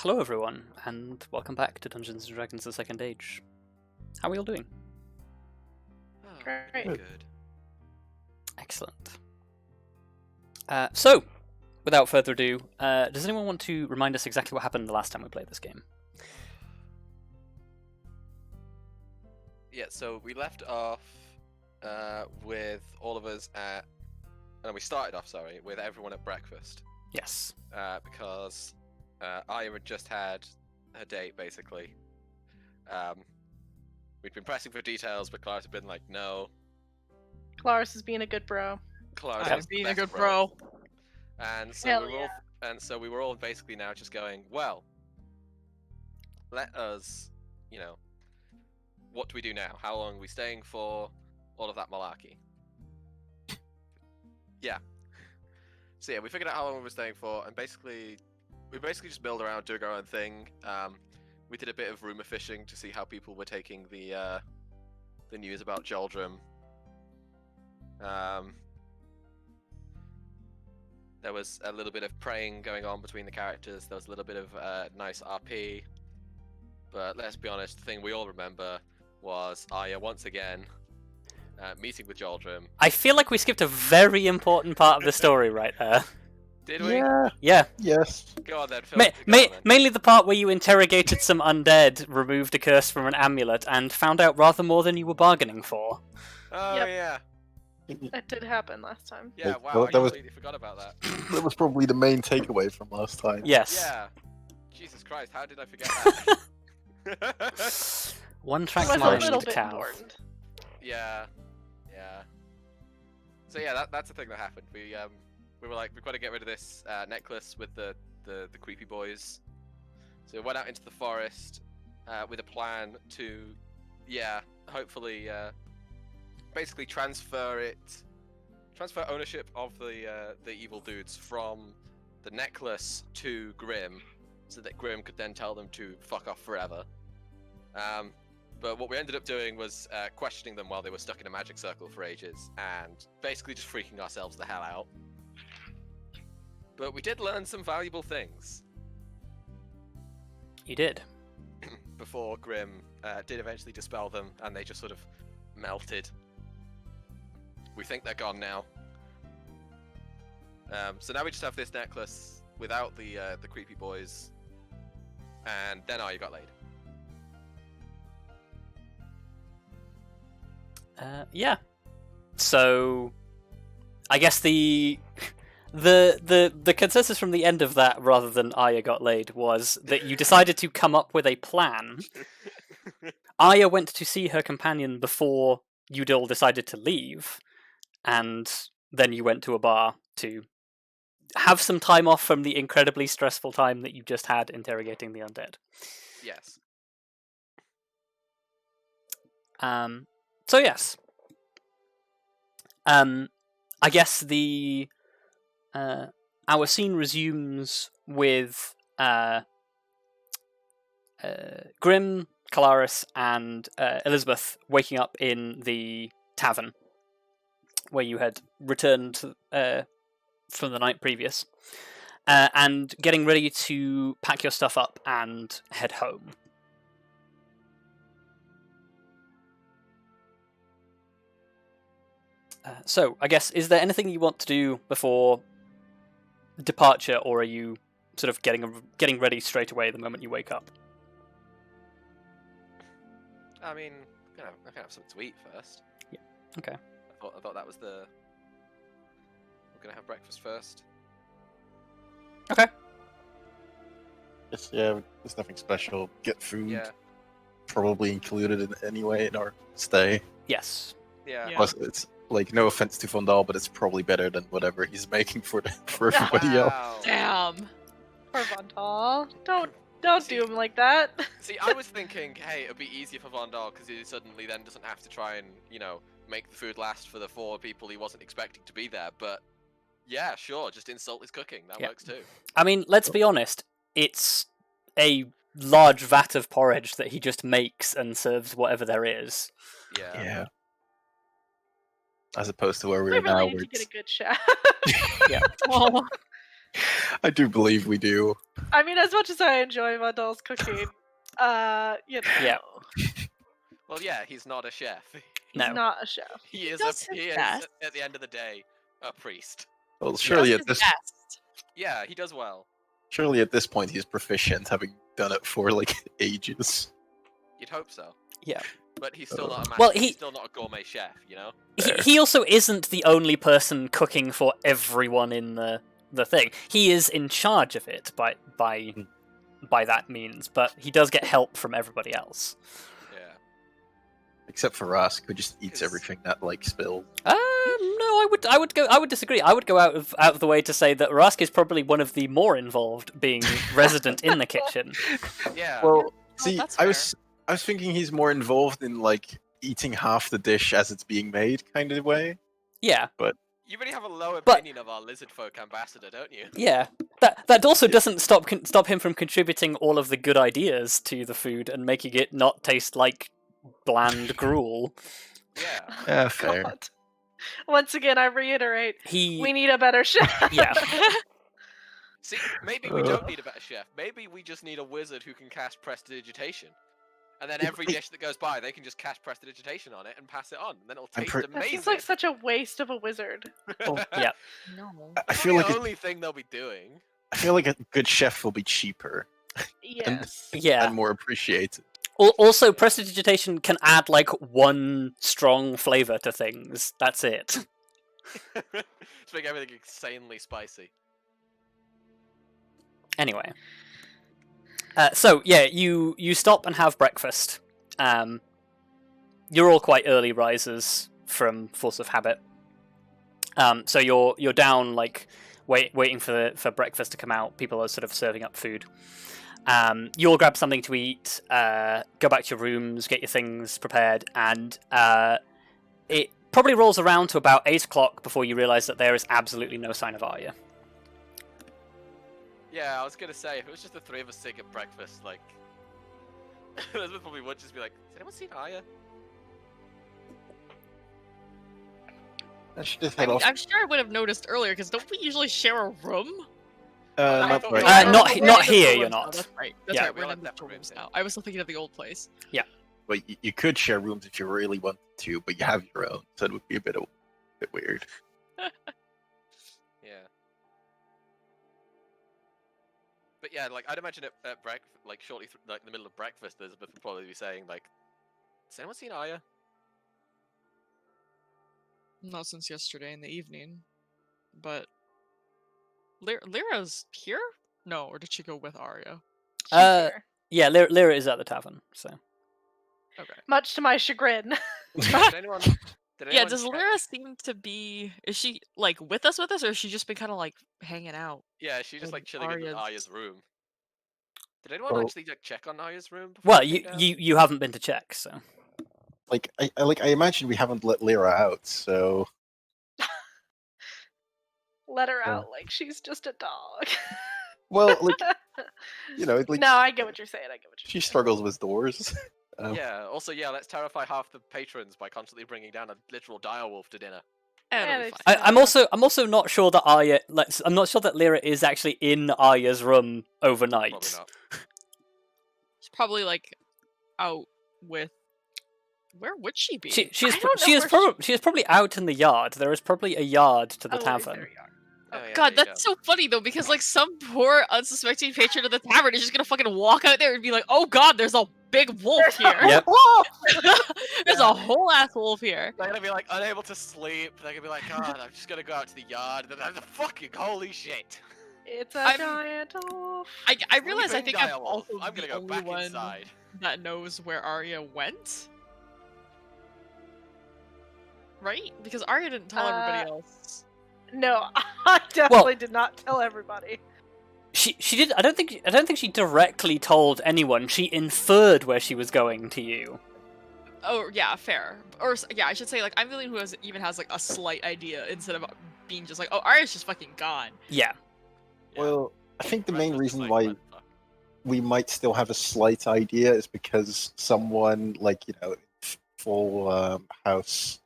Hello everyone, and welcome back to Dungeons & Dragons: The Second Age. How are we all doing? Great. Good. Excellent. So, without further ado, does anyone want to remind us exactly what happened the last time we played this game? Yeah, so we left off with all of us at... No, we started off, with everyone at breakfast. Yes. Because Arya had just had her date, basically. We'd been pressing for details, but Kelariis had been like, no. Kelariis is being a good bro. Kelariis I'm was being the a best good bro. And so Hell we were all, we were all basically now just going, well, let us, what do we do now? How long are we staying for? All of that malarkey. Yeah. So yeah, we figured out how long we were staying for, and we basically just milled around doing our own thing. We did a bit of rumor fishing to see how people were taking the news about Jaldrum. There was a little bit of praying going on between the characters. There was a little bit of nice RP. But let's be honest, the thing we all remember was Arya once again meeting with Jaldrum. I feel like we skipped a very important part of the story right there. Did we? Yeah. Yes. Go on then, Phil. Go on then. Mainly the part where you interrogated some undead, removed a curse from an amulet, and found out rather more than you were bargaining for. Oh, Yep. yeah. That did happen last time. Yeah, Yeah, wow, I that was- completely forgot about that. That was probably the main takeaway from last time. Yes. Yeah. Jesus Christ, how did I forget that? One track It was a mind, little bit Cal. important. Yeah. So yeah, that's the thing that happened. We were like, we've got to get rid of this necklace with the creepy boys. So we went out into the forest with a plan to, hopefully, basically transfer ownership of the evil dudes from the necklace to Grim, so that Grim could then tell them to fuck off forever. But what we ended up doing was questioning them while they were stuck in a magic circle for ages, and basically just freaking ourselves the hell out. But we did learn some valuable things. You did. Before Grim did eventually dispel them, and they just sort of melted. We think they're gone now. So now we just have this necklace without the creepy boys, and then Arya got laid. Yeah. So, I guess the consensus from the end of that, rather than Arya got laid, was that you decided to come up with a plan. Arya went to see her companion before you'd all decided to leave, and then you went to a bar to have some time off from the incredibly stressful time that you just had interrogating the undead. Yes. So yes. I guess our scene resumes with Grim, Kelariis, and Elizabeth waking up in the tavern where you had returned from the night previous, and getting ready to pack your stuff up and head home. So, I guess, is there anything you want to do before departure, or are you sort of getting ready straight away the moment you wake up? I mean, I can have something to eat first. Yeah. Okay. I thought that was we're gonna have breakfast first. Okay. Yes, yeah, there's nothing special. Get food. Yeah. Probably included in anyway in our stay. Yes. Yeah. Plus, it's like, no offense to Vandal, but it's probably better than whatever he's making for everybody else. Wow. Damn. Poor Vandal. Don't do him like that. See, I was thinking, hey, it'd be easier for Vandal because he suddenly then doesn't have to try and, make the food last for the 4 people he wasn't expecting to be there. But yeah, sure, just insult his cooking. That Yeah. works too. I mean, let's be honest. It's a large vat of porridge that he just makes and serves whatever there is. Yeah. As opposed to where we We are now, really need where to get a it's... good chef. Yeah. Oh. I do believe we do. I mean, as much as I enjoy Vandal's cooking, you know, Yeah. Well, yeah, he's not a chef. he's No. not a chef. He is, does his he is best. at the end of the day, a priest. Well, He surely does at his this best. Yeah, he does well. point he's proficient, having done it for like ages. You'd hope so. Yeah. But he's still not a master. Well, He's still not a gourmet chef, you know? He also isn't the only person cooking for everyone in the thing. He is in charge of it by that means, but he does get help from everybody else. Yeah. Except for Rask, who just eats 'Cause- everything that like spills. No, I would disagree. I would go out of the way to say that Rask is probably one of the more involved, being resident in the kitchen. Yeah. Well, see, that's I was thinking he's more involved in like eating half the dish as it's being made, kind of way. Yeah, You really have a low But- opinion of our lizard folk ambassador, don't you? yeah. That also doesn't stop him from contributing all of the good ideas to the food and making it not taste like bland gruel. Yeah. Yeah, fair. God. Once again, I reiterate, He, we need a better chef. yeah, See, maybe we don't need a better chef. Maybe we just need a wizard who can cast prestidigitation. And then every dish that goes by, they can just cast prestidigitation on it and pass it on. And then it'll I'm taste pre- That amazing. seems like such a waste of a wizard. yeah. No. I That's feel like the it, only thing they'll be doing. I feel like a good chef will be cheaper Yes. Yeah. and more appreciated. Also, prestidigitation can add like one strong flavor to things. That's it. Just make everything insanely spicy. Anyway, so yeah, you stop and have breakfast. You're all quite early risers from force of habit. So you're down like waiting for breakfast to come out. People are sort of serving up food. You'll grab something to eat, go back to your rooms, get your things prepared, and it probably rolls around to about 8 o'clock before you realise that there is absolutely no sign of Arya. Yeah, I was gonna say, if it was just the three of us sitting at breakfast, like... Elizabeth probably would just be like, has anyone seen Arya? I should just I head mean, off. I'm sure I would have noticed earlier, because don't we usually share a room? Not thought right. we Uh, were- not we're in not the here. rooms You're now, not. That's right. That's Yeah. right. We're We're in on the separate rooms rooms, now. I was still thinking of the old place. But you could share rooms if you really wanted to, but you have your own, so it would be a bit weird. Yeah. But yeah, like, I'd imagine at breakfast, like, shortly, like, in the middle of breakfast, Elizabeth would probably be saying, like, has anyone seen Arya? Not since yesterday in the evening, but Lyra's here? No, or did she go with Arya? She's Uh, here. Yeah, Lyra is at the tavern. So Okay. Much to my chagrin. Did anyone... Did Yeah, anyone does check- Lyra seem to be? Is she like with us, or has she just been kind of like hanging out? Yeah, she's just, in like, chilling in Arya's- Arya's room. Did anyone Well- actually, like, check on Arya's room? before well, they you came down? you haven't been to check, so Like I imagine we haven't let Lyra out, so Let her Yeah. out like she's just a dog. well, like you know, like no, I get what you're saying. I get what you're she saying. struggles with doors. Yeah, also, yeah, let's terrify half the patrons by constantly bringing down a literal direwolf to dinner. It'll Yeah, be they've fine. I'm also not sure that Arya. I'm not sure that Lyra is actually in Arya's room overnight. Probably not. She's probably like out with. Where would she be? She is I don't know she is where probably she is probably out in the yard. There is probably a yard to the Oh, is tavern. there a yard? Oh, yeah, God, there you that's so funny though, because like some poor unsuspecting patron of the tavern is just gonna fucking walk out there and be like, "Oh God, there's a big wolf here. Yep. There's a whole ass wolf here." They're gonna be like unable to sleep. They're gonna be like, God, I'm just gonna go out to the yard. And then, fucking holy shit! It's a I'm- giant wolf. I realize I Sleeping think I'm direwolf. also I'm gonna the go only back one inside. that knows where Arya went. Right? Because Arya didn't tell everybody else. No, I definitely did not tell everybody. She did. I don't think she directly told anyone. She inferred where she was going to you. Oh yeah, fair. Or yeah, I should say like I'm the only who even has like a slight idea instead of being just like, oh, Arya's just fucking gone. Yeah. Yeah. Well, I think the Rest main was just reason like, why what the fuck? we might still have a slight idea is because someone like full house,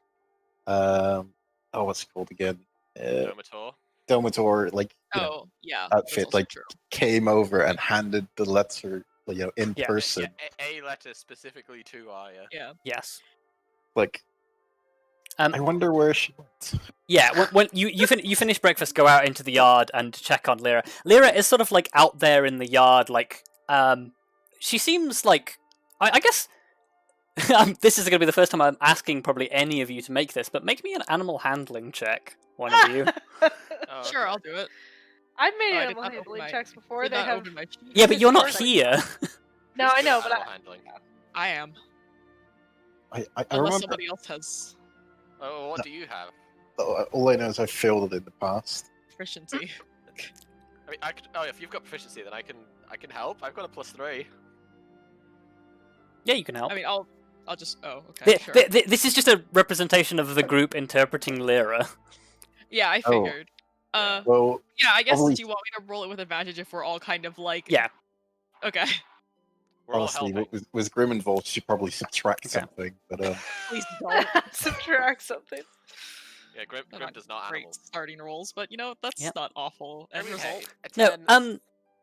oh, what's it called again? Domator? Domator, like, Oh, yeah. that's outfit, also like, true. came over and handed the letter, in Yeah. person. A letter specifically to Arya. Yeah. Yes. Like, I wonder where she went. Yeah, when you finish breakfast, go out into the yard and check on Lyra. Lyra is sort of like out there in the yard, like she seems like I guess this is going to be the first time I'm asking probably any of you to make this, but make me an animal handling check, one of you. Oh, Sure, okay. I'll do it. I've made I did animal not open handling my- checks before. Did They not have. open my sheet. Yeah, but you're not Perfect. here. No, Who's I good know, at but animal handling. I am. I Unless remember. somebody else has Oh, what do you have? All I know is I failed it in the past. proficiency. I mean, if you've got proficiency, then I can help. I've got a +3. Yeah, you can help. I mean, I'll just. Oh, okay, sure. This is just a representation of the group interpreting Lyra. Yeah, I Oh. figured. Well, Yeah, I guess. probably- Do you want me to roll it with advantage if we're all kind of like? Yeah. Okay. We're all honestly, helping. with Grim involved, she probably subtract Okay. something. But Please don't. Subtract something. Yeah, Grim They're Grim not does not great animals. starting rolls, but that's Yep. not awful. I End mean, result. hey, a No, 10.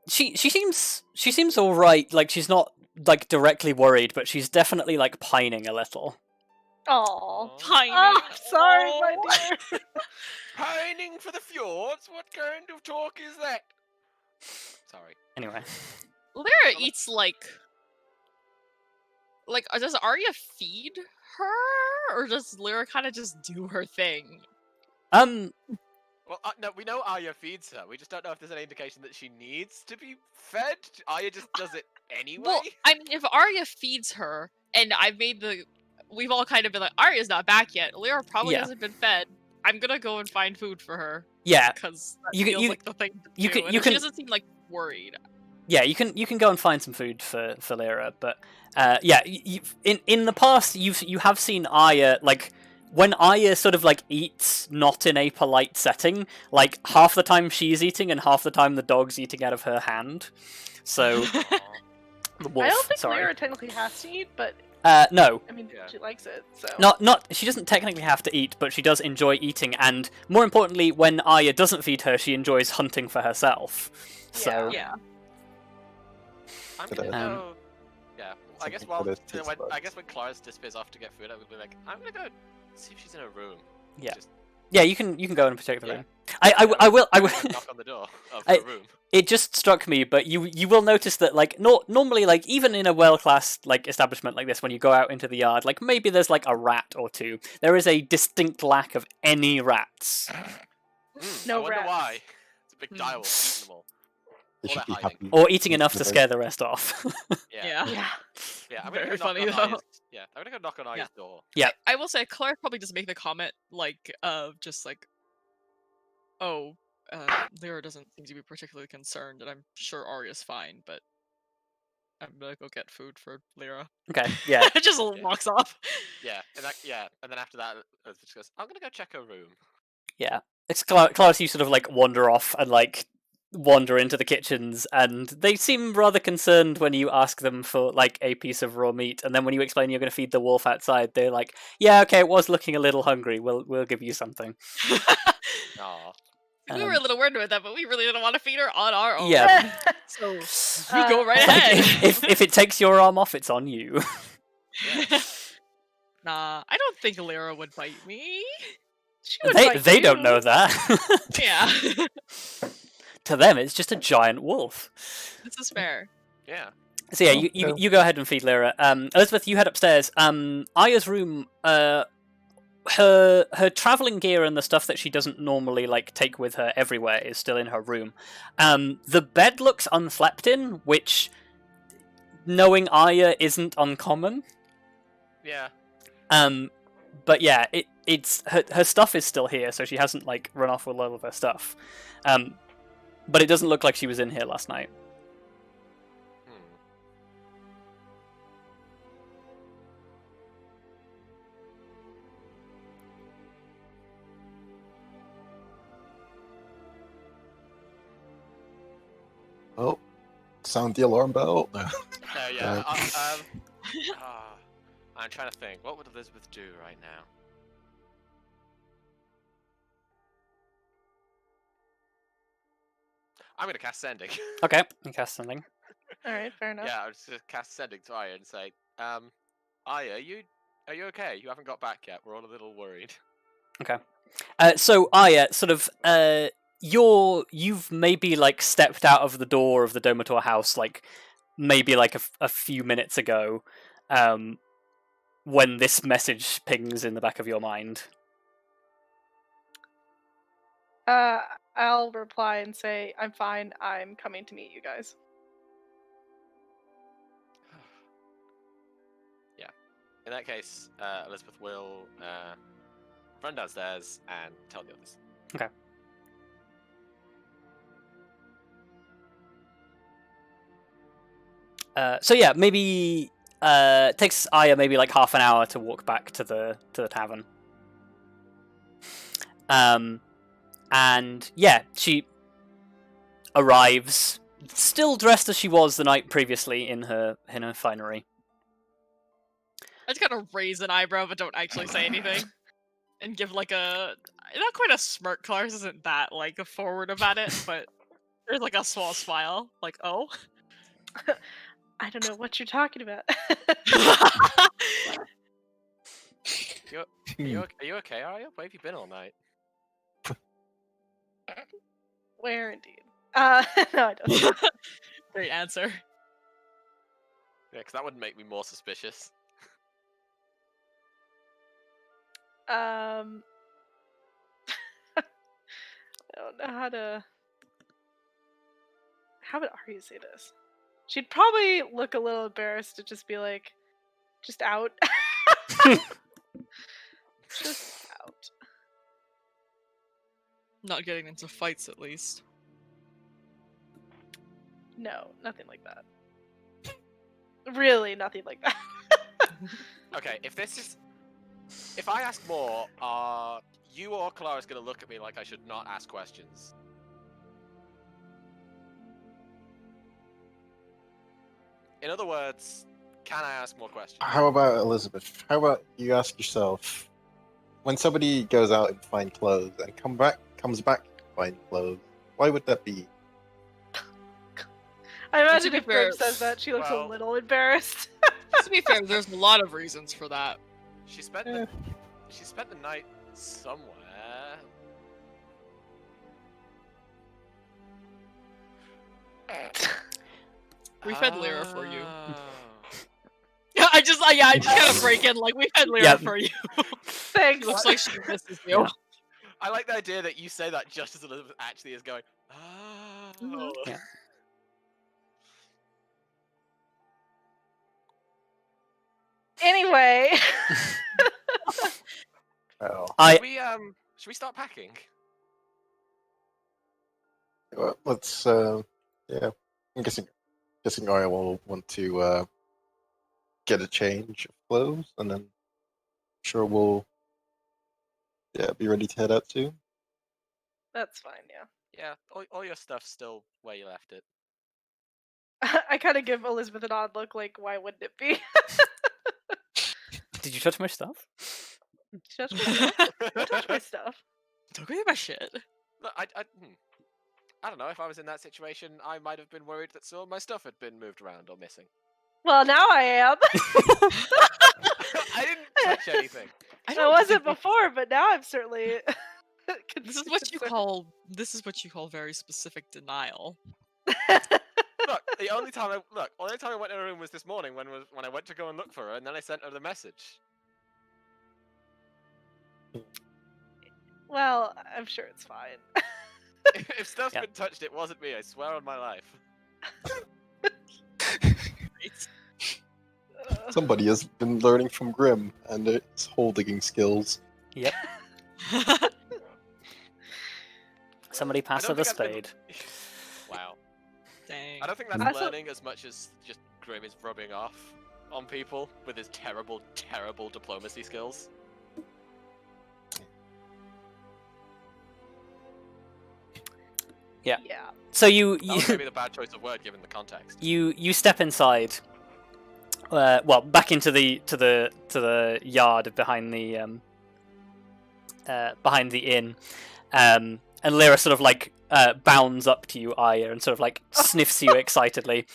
she seems all right. Like she's not like directly worried, but she's definitely like pining a little. Aww. Tiny. Oh, sorry, my Oh. dear. Pining for the fjords? What kind of talk is that? Sorry. Anyway, Lyra eats like. Does Arya feed her, or does Lyra kind of just do her thing? Well, no, we know Arya feeds her. We just don't know if there's any indication that she needs to be fed. Arya just does it anyway. Well, I mean, if Arya feeds her, and we've all kind of been like, Arya's not back yet. Lyra probably Yeah. hasn't been fed. I'm gonna go and find food for her yeah, because that You- feels you- like the thing to you do. can- And you if can- she doesn't seem like worried. yeah. You can go and find some food for Lyra, but yeah. In the past, you have seen Arya like. When Arya sort of like eats not in a polite setting, like half the time she's eating and half the time the dog's eating out of her hand. So the wolf. I don't think sorry. Lyra technically has to eat, but No, I mean, Yeah. she likes it, so. not. She doesn't technically have to eat, but she does enjoy eating, and more importantly, when Arya doesn't feed her, she enjoys hunting for herself. So Yeah. I'm But, gonna um, go. Yeah, I guess something for the taste when buds. Clara's disappears off to get food, I would be like, I'm gonna go see if she's in her room. Yeah. Just yeah, you can go and protect the Yeah. room. I will. knock on the door of I- her room. It just struck me, but you will notice that like normally like even in a well-class like establishment like this, when you go out into the yard, like maybe there's like a rat or two. There is a distinct lack of any rats. No I wonder rats. why. It's a big Hmm. direwolf eating them all. they Or should be they're hiding. happy. Or eating enough to Right. scare the rest off. Yeah. Yeah. Yeah. Yeah, I'm Very gonna go funny, knock on though. Arya's, yeah, I'm gonna go knock on Arya's door. I will say, Claire probably just make the comment just like, oh, Lyra doesn't seem to be particularly concerned, and I'm sure Arya's fine, but I'm gonna go get food for Lyra. Okay, yeah. It just walks off. Yeah, and then after that, she goes, I'm gonna go check her room. Yeah, it's Clarice. You sort of like wander off and like wander into the kitchens, and they seem rather concerned when you ask them for like a piece of raw meat, and then when you explain you're going to feed the wolf outside, they're like, "Yeah, okay, it was looking a little hungry. We'll give you something." Aw. We were a little worried about that, but we really didn't want to feed her on our own. Yeah. So you go right Like, ahead. if it takes your arm off, it's on you. Nah, I don't think Lyra would bite me. She would They bite they don't you. know that. Yeah, To them, it's just a giant wolf. this is fair. Yeah. So yeah, Oh, you no. you go ahead and feed Lyra. Elizabeth, you head upstairs. Arya's room. Her traveling gear and the stuff that she doesn't normally like take with her everywhere is still in her room. The bed looks unslept in, which, knowing Arya, isn't uncommon. Yeah. But yeah, it's her stuff is still here, so she hasn't like run off with all of her stuff. But it doesn't look like she was in here last night. Hmm. Oh, sound the alarm bell. No. Yeah. I'm trying to think. What would Elizabeth do right now? I'm gonna cast sending. Okay, you cast something. All right, fair enough. Yeah, I was just cast sending to Arya and say, Arya, are you okay? You haven't got back yet. We're all a little worried. So Arya, sort of, you've maybe like stepped out of the door of the Domator house, like maybe like a few minutes ago, when this message pings in the back of your mind. I'll reply and say, I'm fine. I'm coming to meet you guys. Yeah. In that case, Elizabeth will run downstairs and tell the others. Okay. So yeah, maybe it takes Arya maybe like half an hour to walk back to the tavern. And yeah, she arrives still dressed as she was the night previously in her finery. I just kind of raise an eyebrow, but don't actually say anything, and give like a not quite a smirk. Kelariis isn't that like forward about it, but there's like a small smile, like oh. I don't know what you're talking about. Are you okay, Arya? Where have you been all night? Where indeed? No, I don't. Great answer. Yeah, because that would make me more suspicious. I don't know how to. How would Arya say this? She'd probably look a little embarrassed to just be like, just out. Just out. Not getting into fights, at least. No, nothing like that. Really, nothing like that. Okay, if I ask more, are you or Kelariis going to look at me like I should not ask questions? In other words, can I ask more questions? How about Elizabeth? How about you ask yourself, when somebody goes out in fine clothes and comes back in fine clothes, why would that be? I imagine be if Grim fair- says that, she looks a well- little embarrassed. To be fair, there's a lot of reasons for that. She spent Eh. the night somewhere. We fed Lyra for you. Oh. I just kind of break in like we had Lyra Yeah. for you. Thanks. Looks like she misses you. Yeah. I like the idea that you say that just as Elizabeth actually is going, oh. Mhm. Yeah. Anyway. Oh, Should we start packing? well, let's. Yeah, I'm guessing Arya will want to get a change of clothes, and then sure we'll be ready to head out soon. That's fine, yeah. Yeah, all your stuff's still where you left it. I kind of give Elizabeth an odd look, like, why wouldn't it be? Did you touch my stuff? Touch my stuff. Don't touch my stuff. Don't give me my shit. Look, I don't know, if I was in that situation, I might have been worried that some of my stuff had been moved around or missing. Well, now I am. I didn't touch anything. I wasn't before, but now I'm certainly. This is what you call very specific denial. Look, the only time I went in her room was this morning when I went to go and look for her, and then I sent her the message. Well, I'm sure it's fine. If stuff's Yeah. been touched, it wasn't me. I swear on my life. Somebody has been learning from Grim and its hole digging skills. Yep. Somebody pass I her don't the think I've been- spade. Wow. Dang. I don't think that's Also- learning as much as just Grim is rubbing off on people with his terrible, terrible diplomacy skills. Yeah. Yeah. So you That was maybe the bad choice of word given the context. you step inside. Back into the yard behind the inn, and Lyra sort of like bounds up to you, Arya, and sort of like sniffs you excitedly.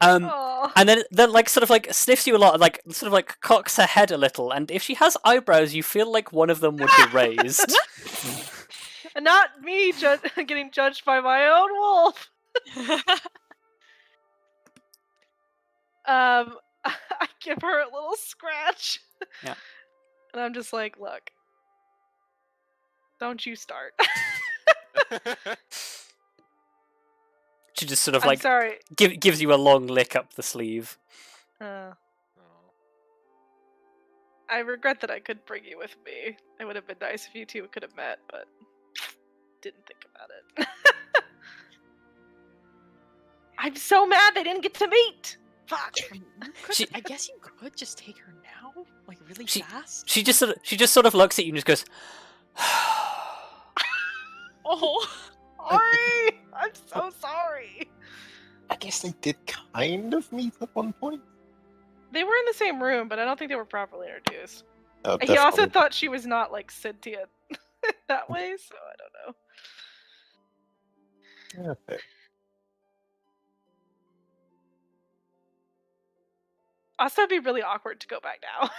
Oh. And then like sort of like sniffs you a lot, like sort of like cocks her head a little, and if she has eyebrows, you feel like one of them would be raised. And not me getting judged by my own wolf. I give her a little scratch. Yeah. And I'm just like, look, don't you start. She just sort of I'm like sorry. gives you a long lick up the sleeve. Oh. I regret that I couldn't bring you with me. It would have been nice if you two could have met, but didn't think about it. I'm so mad they didn't get to meet. Fuck. I guess you could just take her now, like really fast. She just sort of looks at you and just goes, Oh, Ari, I'm so sorry. I guess they did kind of meet at one point. They were in the same room, but I don't think they were properly introduced. Oh, He also definitely. thought she was not like sentient that way, so I don't know. Yeah, fair. Also, it'd be really awkward to go back now.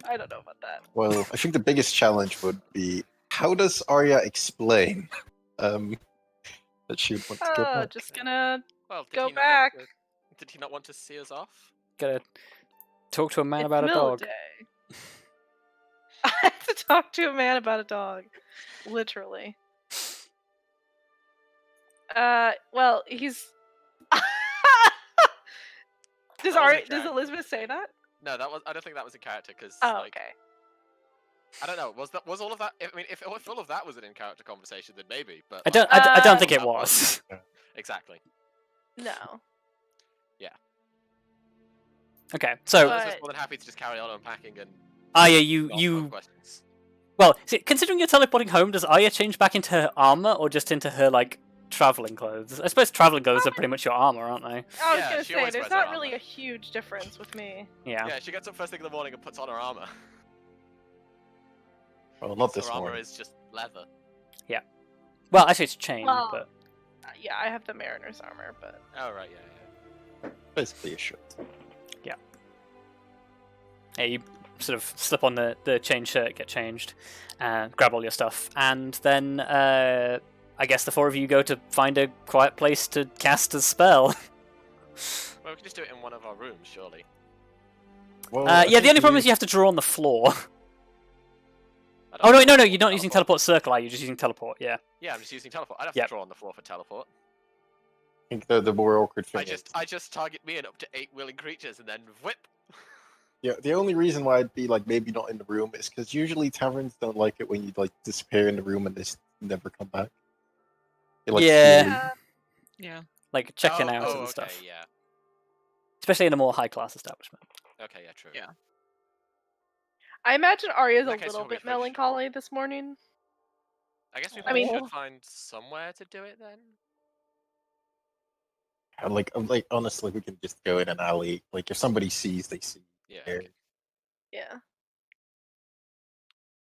I don't know about that. Well, I think the biggest challenge would be how does Arya explain that she would want to go back? Just gonna Well, Go he not want back. did he not want to see us off? gotta talk to a man it's about a middle of dog. day. I have to talk to a man about a dog. Literally. Well, he's Does Elizabeth say that? No, I don't think that was a character because Oh, like okay. I don't know. Was all of that? I mean, if all of that was an in-character conversation, then maybe. But I don't think it that was. Exactly. No. Okay, so But- Elizabeth's more than happy to just carry on unpacking and Arya, ask you questions. well, see, considering you're teleporting home, does Arya change back into her armor or just into her like traveling clothes? I suppose traveling clothes are pretty much your armor, aren't they? I was Yeah, gonna she say, always there's wears her not really armor. a huge difference with me. Yeah. Yeah, she gets up first thing in the morning and puts on her armor. Well, not So this her armor morning. is just leather. Well, actually, it's chain, Well- but Yeah, I have the mariner's armor, but Oh right, yeah. Basically a shirt. yeah, you sort of slip on the chain shirt, get changed, grab all your stuff, and then I guess the four of you go to find a quiet place to cast a spell. Well, we can just do it in one of our rooms, surely. Well, I Yeah, the think only problem we- is you have to draw on the floor. I don't Oh no, know. no, you're not using teleport circle, are you? Just using teleport, yeah. Yeah, I'm just using teleport. I'd have Yep. to draw on the floor for teleport. I think the more awkward thing I just target me and up to 8 willing creatures and then whip. Yeah, the only reason why I'd be like maybe not in the room is because usually taverns don't like it when you like disappear in the room and they never come back. They, like, Yeah. steal you. yeah. Like checking oh, out oh, and okay, stuff. Yeah. Especially in a more high class establishment. Okay, yeah, true. Yeah. I imagine Arya's In a that case, little probably bit fridge. melancholy this morning. I guess we I probably mean- should find somewhere to do it then. Like honestly, we can just go in an alley. Like if somebody sees, they see. Yeah. Yeah. Okay. Yeah.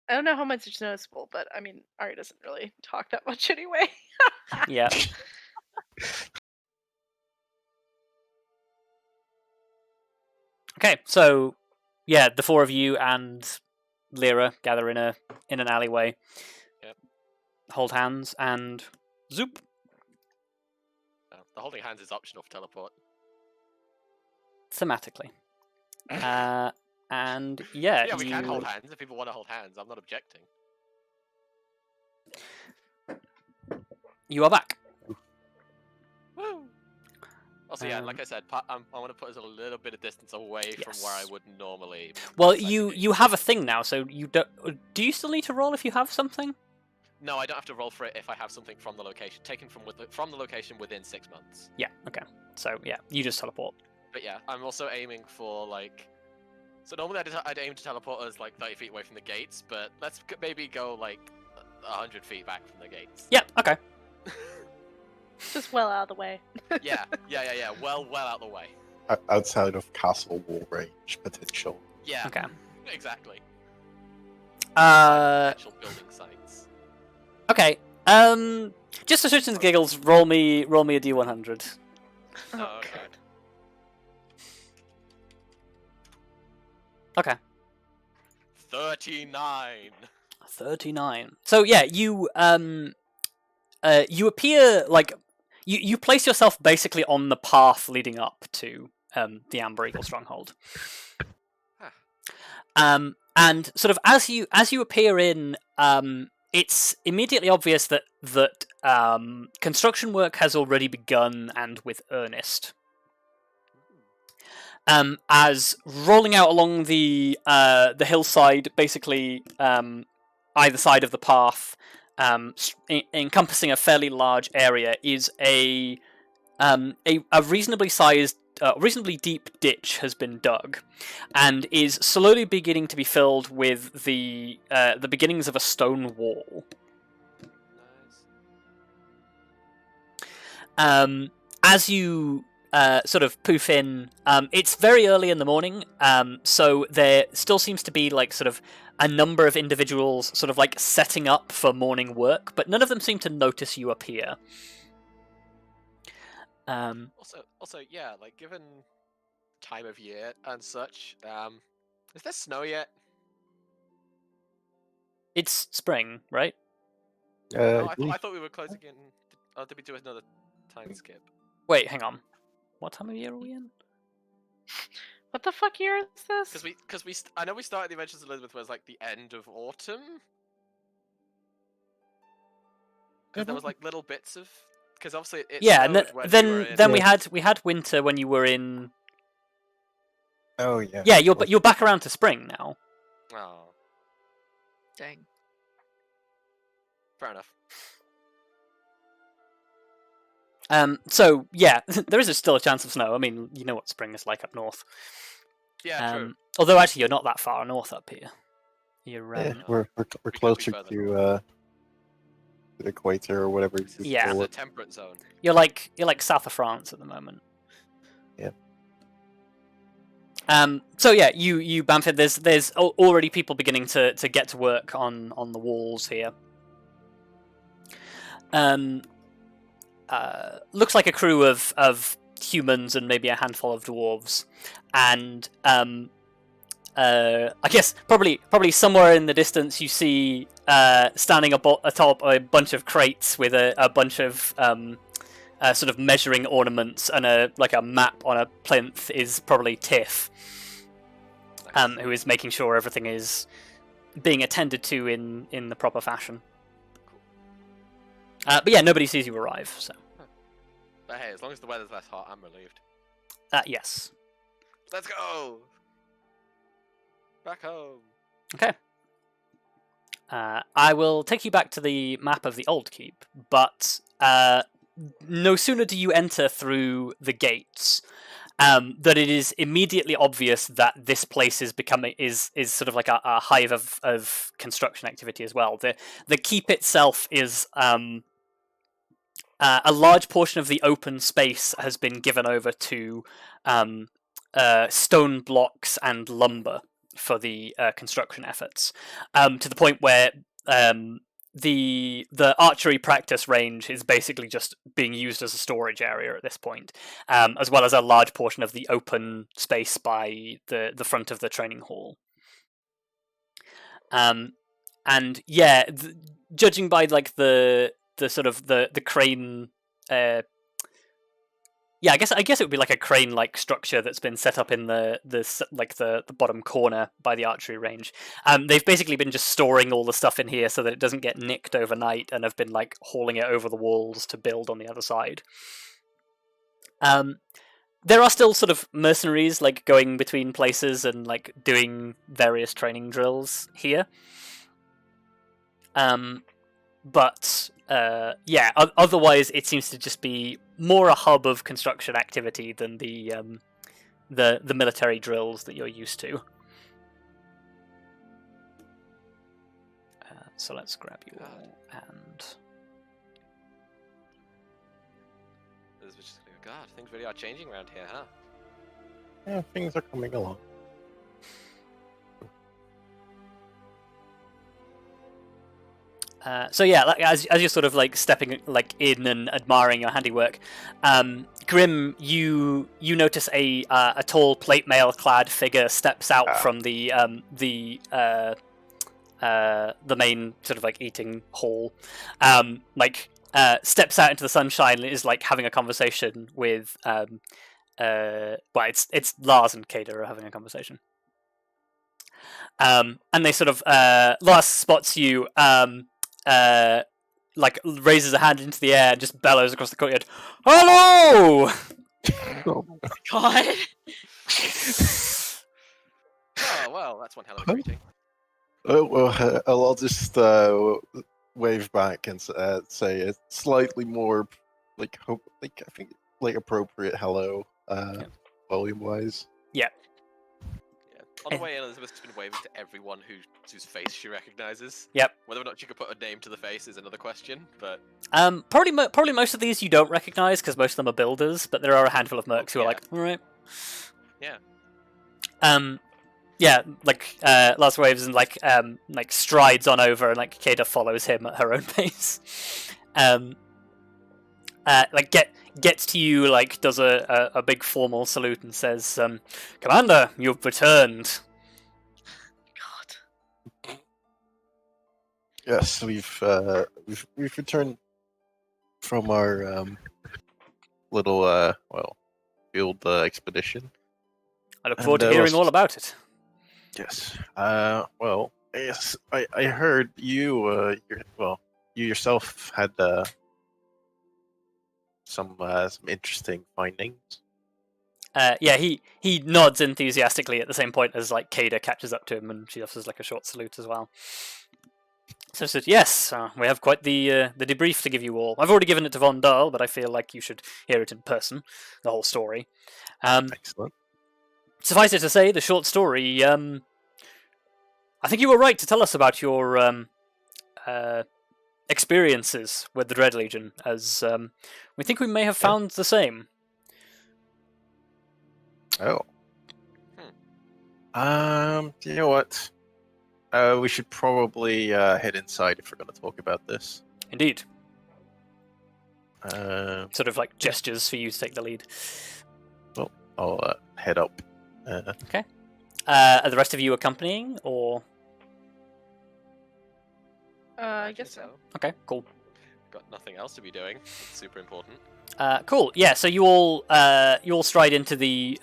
I don't know how much it's noticeable, but I mean, Arya doesn't really talk that much anyway. Yeah. Okay, so yeah, the four of you and Lyra gather in an alleyway. Yep. Hold hands and zoop. Oh, the holding hands is optional for teleport. Thematically. And yeah, Yeah, we can you- hold hands if people want to hold hands. I'm not objecting. you are back. Woo! Also, yeah, Um, like I said, I want to put us a little bit of distance away from where I Yes. would normally. Well, once I you finish. you have a thing now, so you don't. Do you still need to roll if you have something? No, I don't have to roll for it if I have something from the location taken from the location within 6 months. Yeah. Okay. So yeah, you just teleport. But yeah, I'm also aiming for like. So normally I'd aim to teleport us like 30 feet away from the gates, but let's maybe go like 100 feet back from the gates. Yeah. Okay. Just well out of the way. Yeah. Well out the way. Outside of castle wall range potential. Yeah. Okay. Exactly. Uh. Actual building sites. Okay. Just for shits and giggles, roll me a d100. Oh, okay. Okay. 39. 39. So yeah, you appear like you place yourself basically on the path leading up to the Amber Eagle stronghold. And sort of as you appear in, it's immediately obvious that construction work has already begun, and with earnest. As rolling out along the hillside, basically either side of the path, encompassing a fairly large area, is a reasonably sized, reasonably deep ditch has been dug, and is slowly beginning to be filled with the beginnings of a stone wall. Nice. As you sort of poof in, it's very early in the morning, so there still seems to be like sort of a number of individuals sort of like setting up for morning work, but none of them seem to notice you appear. Also, yeah, like given time of year and such, is there snow yet? It's spring, right? No, I thought we were closing in. Oh, did we do another time skip? Wait, hang on. What time of year are we in? What the fuck year is this? Because I know we started the Adventures of Elizabeth was like the end of autumn. Because there was like little bits of. Because obviously it Yeah, snowed when then we were in... then we had winter when you were in. Oh yeah. Yeah, you're back around to spring now. Oh, Dang. fair enough. So yeah, there is still a chance of snow. I mean, you know what spring is like up north. Yeah, true. Although actually, you're not that far north up here. You're Yeah, no. we're We could be closer further to the equator or whatever. This is Yeah. the temperate zone. you're like south of France at the moment. Yeah. So yeah, you Bamford. There's already people beginning to get to work on the walls here. Looks like a crew of humans and maybe a handful of dwarves, and I guess probably somewhere in the distance you see standing atop a bunch of crates with a bunch of sort of measuring ornaments and a map on a plinth is probably Tiff, Nice. who is making sure everything is being attended to in the proper fashion. But yeah, nobody sees you arrive, so But hey, as long as the weather's less hot, I'm relieved. yes. Let's go! Back home. Okay. I will take you back to the map of the Old Keep, but no sooner do you enter through the gates, that it is immediately obvious that this place is sort of like a hive of construction activity as well. The keep itself is a large portion of the open space has been given over to stone blocks and lumber for the construction efforts, to the point where the archery practice range is basically just being used as a storage area at this point, as well as a large portion of the open space by the front of the training hall. And yeah, judging by like the sort of the crane. Yeah, I guess it would be like a crane-like structure that's been set up in the bottom corner by the archery range. They've basically been just storing all the stuff in here so that it doesn't get nicked overnight, and have been like hauling it over the walls to build on the other side. There are still sort of mercenaries like going between places and like doing various training drills here. But yeah, otherwise it seems to just be more a hub of construction activity than the military drills that you're used to. So let's grab you all and. This was just God, things really are changing around here, huh? Yeah, things are coming along. So yeah, like, as you're sort of like stepping like in and admiring your handiwork, Grim, you notice a tall plate mail clad figure steps out from the main sort of like eating hall, steps out into the sunshine and is like having a conversation with it's Lars and Kada are having a conversation. And they sort of Lars spots you, like raises a hand into the air and just bellows across the courtyard, "Hello!" God. Oh well, that's one hell of a greeting. Oh, well, I'll just wave back and say a slightly more, I think, like appropriate hello, volume-wise. Yeah. On the way in, Elizabeth's been waving to everyone whose face she recognizes. Yep. Whether or not she could put a name to the face is another question, but... Probably most of these you don't recognize, because most of them are builders, but there are a handful of mercs who are like, alright. Yeah. Yeah, Lars waves and strides on over, and like Kada follows him at her own pace. Gets to you, like does a big formal salute and says, "Commander, you've returned." God. Yes, we've returned from our little field expedition. I look forward to hearing all about it. Yes. Well, yes. I heard you. You yourself had some interesting findings. Yeah, he nods enthusiastically at the same point as like Kada catches up to him, and she offers like a short salute as well. So I said, "Yes, we have quite the debrief to give you all. I've already given it to Von Dahl, but I feel like you should hear it in person, the whole story." Excellent. Suffice it to say, the short story. I think you were right to tell us about your experiences with the Dread Legion, as we think we may have found the same. Oh. You know what? We should probably head inside if we're going to talk about this. Indeed. Sort of like gestures for you to take the lead. Well, I'll head up. Okay. Are the rest of you accompanying, or? I guess so. Okay, cool. Got nothing else to be doing. It's super important. Cool. Yeah. So you all stride into the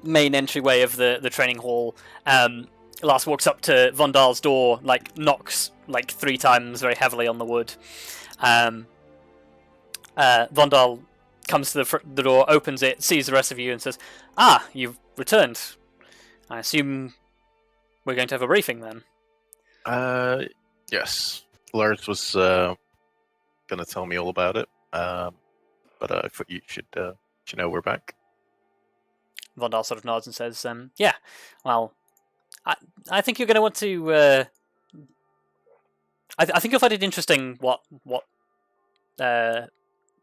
main entryway of the training hall. Lars walks up to Von Dahl's door, like knocks like 3 times very heavily on the wood. Von Dahl comes to the door, opens it, sees the rest of you, and says, "Ah, you've returned. I assume we're going to have a briefing then." Yes. Lars was going to tell me all about it, but I thought you should know we're back. Von Dahl sort of nods and says, "Yeah, well, I think you're going to want to. I think you'll find it interesting what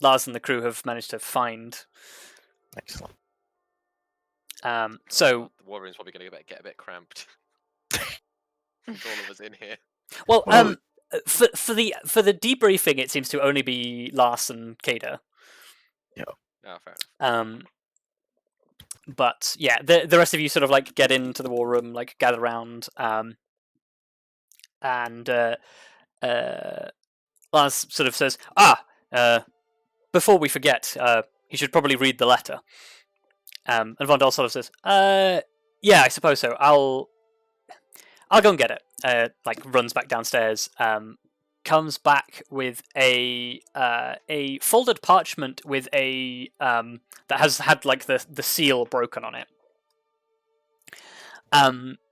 Lars and the crew have managed to find." Excellent. So the war room's probably going to get a bit cramped. With all of us in here. Well, for the debriefing, it seems to only be Lars and Kada. Yeah. Oh, fair enough. But yeah, the rest of you sort of like get into the war room, like gather around, and Lars sort of says, before we forget, you should probably read the letter. And Von Dahl sort of says, yeah, I suppose so. I'll go and get it. Runs back downstairs. Comes back with a folded parchment with a that has had like the seal broken on it.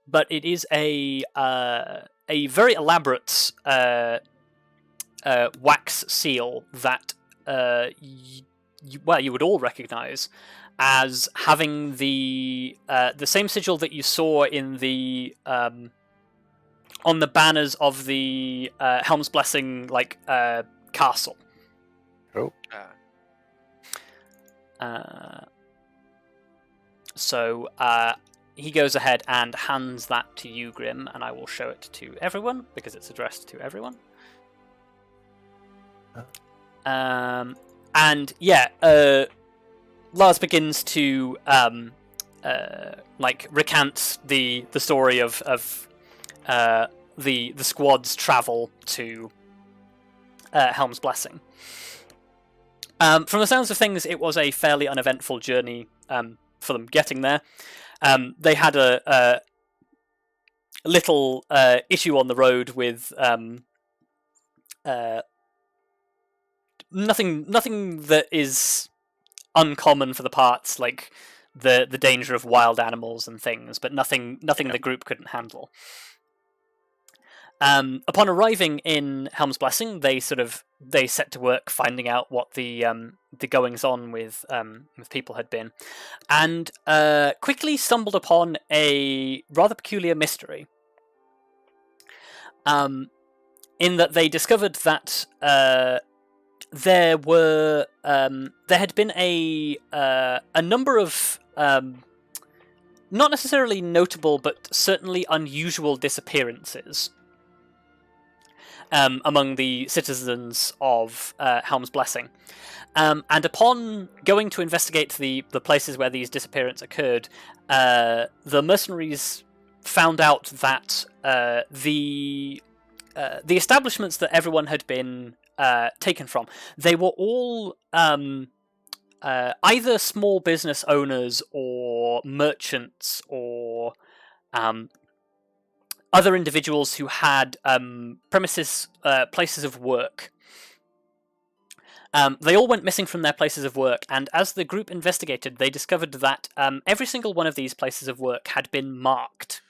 But it is a very elaborate wax seal that you would all recognize as having the same sigil that you saw in the on the banners of the Helm's Blessing castle. Oh. So he goes ahead and hands that to you, Grim, and I will show it to everyone because it's addressed to everyone. And yeah, Lars begins to like recant the story of the squad's travel to Helm's Blessing. From the sounds of things, it was a fairly uneventful journey for them getting there. They had a little issue on the road with nothing that is uncommon for the parts, like the danger of wild animals and things, but nothing the group couldn't handle. Upon arriving in Helm's Blessing, they set to work finding out what the goings on with people had been, and quickly stumbled upon a rather peculiar mystery. In that they discovered that there had been a number of not necessarily notable but certainly unusual disappearances among the citizens of Helm's Blessing. And upon going to investigate the places where these disappearances occurred, the mercenaries found out that the establishments that everyone had been taken from, they were all either small business owners or merchants or other individuals who had places of work. They all went missing from their places of work, and as the group investigated, they discovered that every single one of these places of work had been marked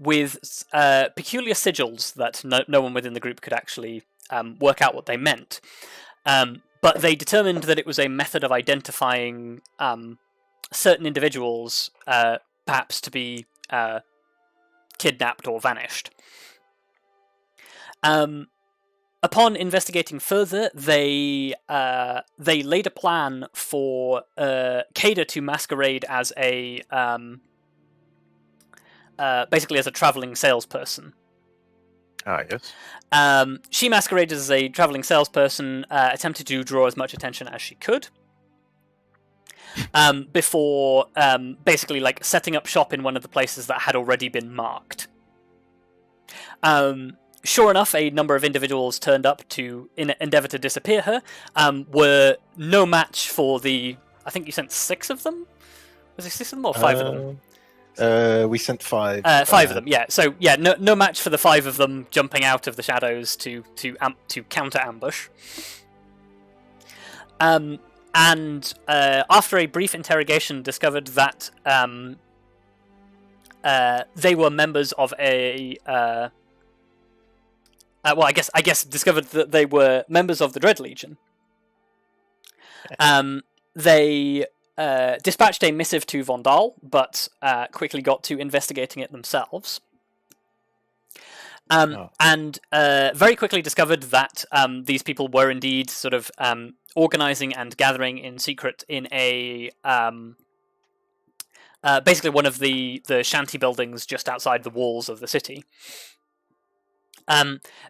with peculiar sigils that no one within the group could actually work out what they meant. But they determined that it was a method of identifying certain individuals, perhaps to be kidnapped or vanished. Upon investigating further, they laid a plan for Kada to masquerade as basically as a traveling salesperson. Ah, yes. She masqueraded as a traveling salesperson, attempted to draw as much attention as she could. Before basically like setting up shop in one of the places that had already been marked. Sure enough, a number of individuals turned up to endeavour to disappear her, were no match for the... I think you sent 6 of them? Was it 6 of them or 5 of them? We sent 5. 5 of them, yeah. So, yeah, no match for the 5 of them jumping out of the shadows to counter ambush. And after a brief interrogation, discovered that they were members of a... I guess discovered that they were members of the Dread Legion. They dispatched a missive to Vondal, but quickly got to investigating it themselves. And very quickly discovered that these people were indeed sort of organizing and gathering in secret in a basically one of the shanty buildings just outside the walls of the city.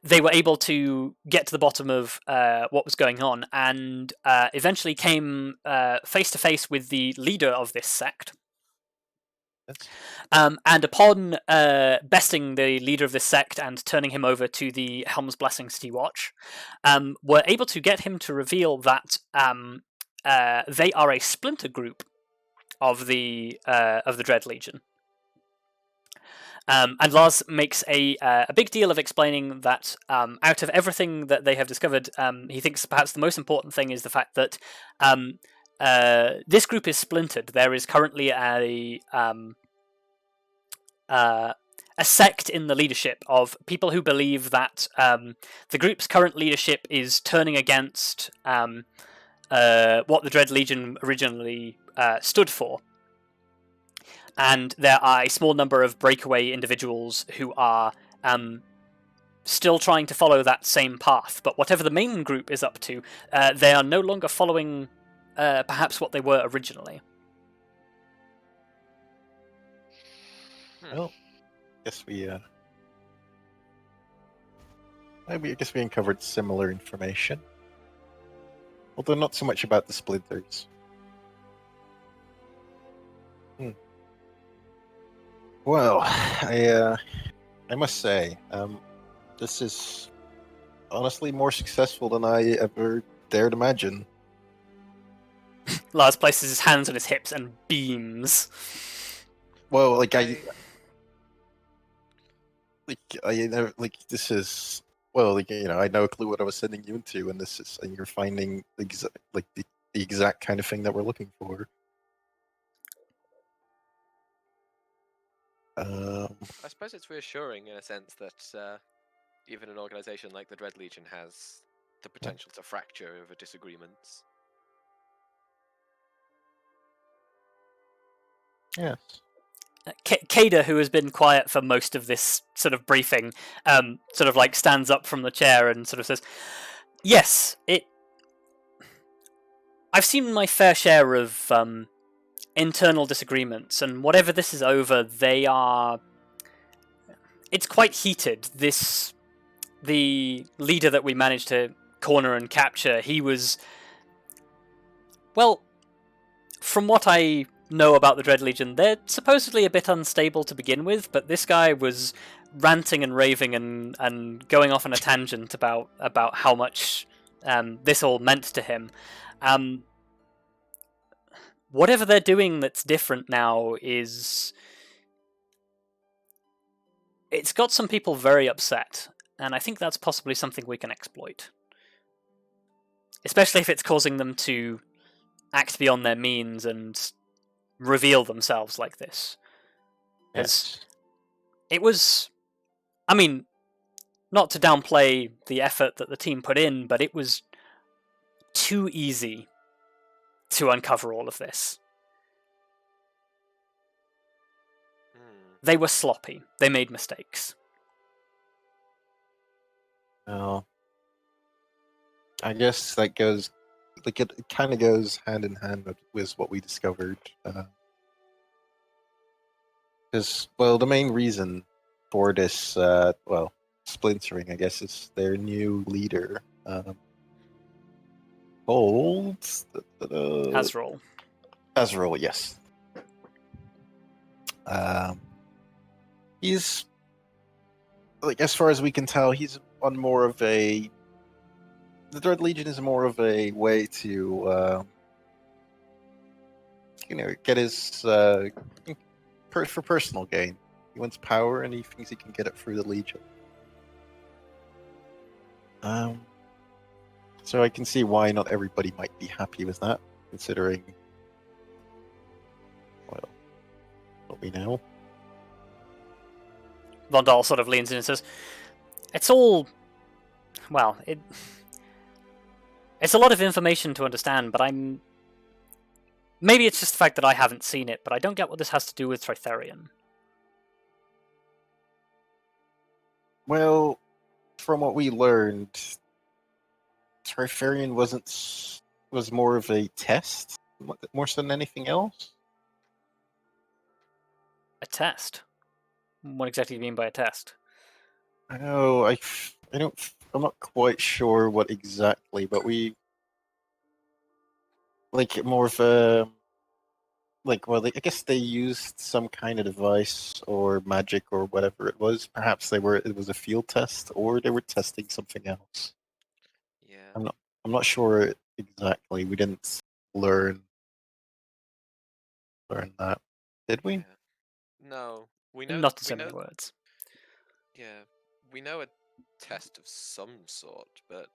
They were able to get to the bottom of what was going on, and eventually came face to face with the leader of this sect. Yes. And upon besting the leader of this sect and turning him over to the Helm's Blessing City Watch, were able to get him to reveal that they are a splinter group of the Dread Legion. And Lars makes a big deal of explaining that out of everything that they have discovered, he thinks perhaps the most important thing is the fact that this group is splintered. There is currently a sect in the leadership of people who believe that the group's current leadership is turning against what the Dread Legion originally stood for. And there are a small number of breakaway individuals who are still trying to follow that same path. But whatever the main group is up to, they are no longer following perhaps what they were originally. Well, guess we maybe I guess we uncovered similar information, although not so much about the splinters. Well, I must say, this is honestly more successful than I ever dared imagine. Lars places his hands on his hips and beams. Well, like I- I never like this is well, like I had no clue what I was sending you into, and you're finding the exact kind of thing that we're looking for. I suppose it's reassuring in a sense that even an organization like the Dread Legion has the potential to fracture over disagreements. Yes. Kada, who has been quiet for most of this sort of briefing, sort of like stands up from the chair and sort of says, "Yes, I've seen my fair share of internal disagreements, and whatever this is over, they are. It's quite heated. The leader that we managed to corner and capture, he was, well, from what I know about the Dread Legion, they're supposedly a bit unstable to begin with, but this guy was ranting and raving and going off on a tangent about how much this all meant to him. Whatever they're doing that's different now it's got some people very upset, and I think that's possibly something we can exploit. Especially if it's causing them to act beyond their means and reveal themselves like this. Yes. It was, I mean, not to downplay the effort that the team put in, but it was too easy to uncover all of this. They were sloppy. They made mistakes. Well, I guess that goes, like it kind of goes hand in hand with what we discovered. Because, well, the main reason for this, splintering, I guess, is their new leader, called Azrael. Azrael, yes. He's, like, as far as we can tell, he's on more of a. The Dread Legion is more of a way to, get his for personal gain. He wants power, and he thinks he can get it through the Legion. So I can see why not everybody might be happy with that, considering, well, what we know. Vondal sort of leans in and says, it's all, well, it's a lot of information to understand, but maybe it's just the fact that I haven't seen it, but I don't get what this has to do with Tritherion. Well, from what we learned, Tritherion was more of a test, more so than anything else. A test? What exactly do you mean by a test? Oh, I'm not quite sure what exactly, but we like more of a I guess they used some kind of device or magic or whatever it was. Perhaps it was a field test, or they were testing something else. Yeah. I'm not sure exactly. We didn't learn that, did we? Yeah. No, we know. Not in we so know. many words. Yeah, we know a test of some sort, but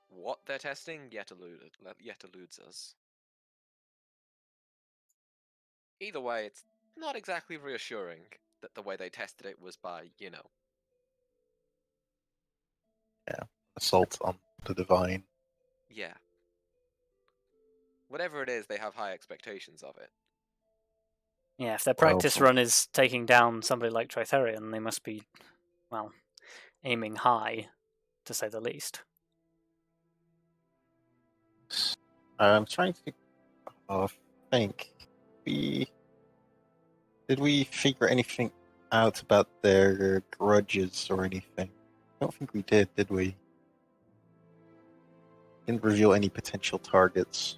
what they're testing yet eludes us. Either way, it's not exactly reassuring that the way they tested it was by, Assault on the divine. yeah. Whatever it is, they have high expectations of it. Yeah, if their practice run is taking down somebody like Tritherion, they must be, well, aiming high, to say the least. I'm trying to think. Did we figure anything out about their grudges or anything? I don't think we did we? Didn't reveal any potential targets.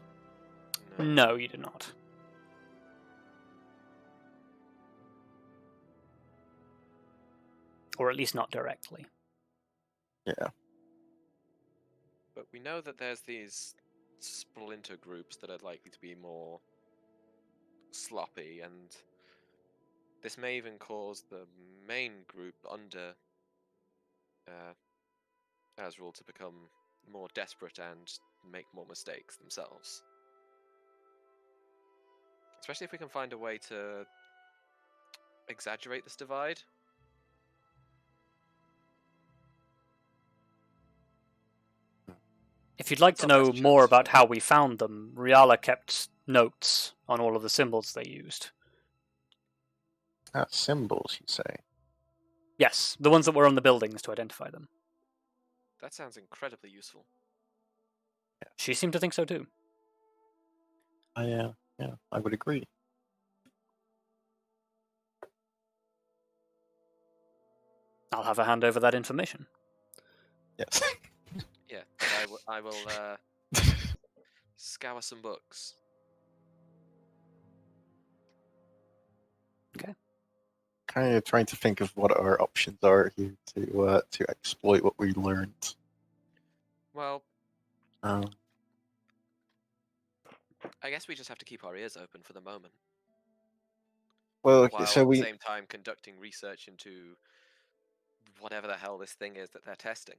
No, you did not. Or at least not directly. Yeah. But we know that there's these splinter groups that are likely to be more sloppy, and this may even cause the main group under Azrael to become more desperate and make more mistakes themselves. Especially if we can find a way to exaggerate this divide. If you'd like to It's our know best more chance. about how we found them, Riala kept notes on all of the symbols they used. Symbols, you say? Yes, the ones that were on the buildings to identify them. That sounds incredibly useful. She seemed to think so too. Yeah, I would agree. I'll have her hand over that information. Yes. Yeah, I will scour some books. Kind of trying to think of what our options are here to exploit what we learned. Well, Um, I guess we just have to keep our ears open for the moment, well, while so at we the same time conducting research into whatever the hell this thing is that they're testing.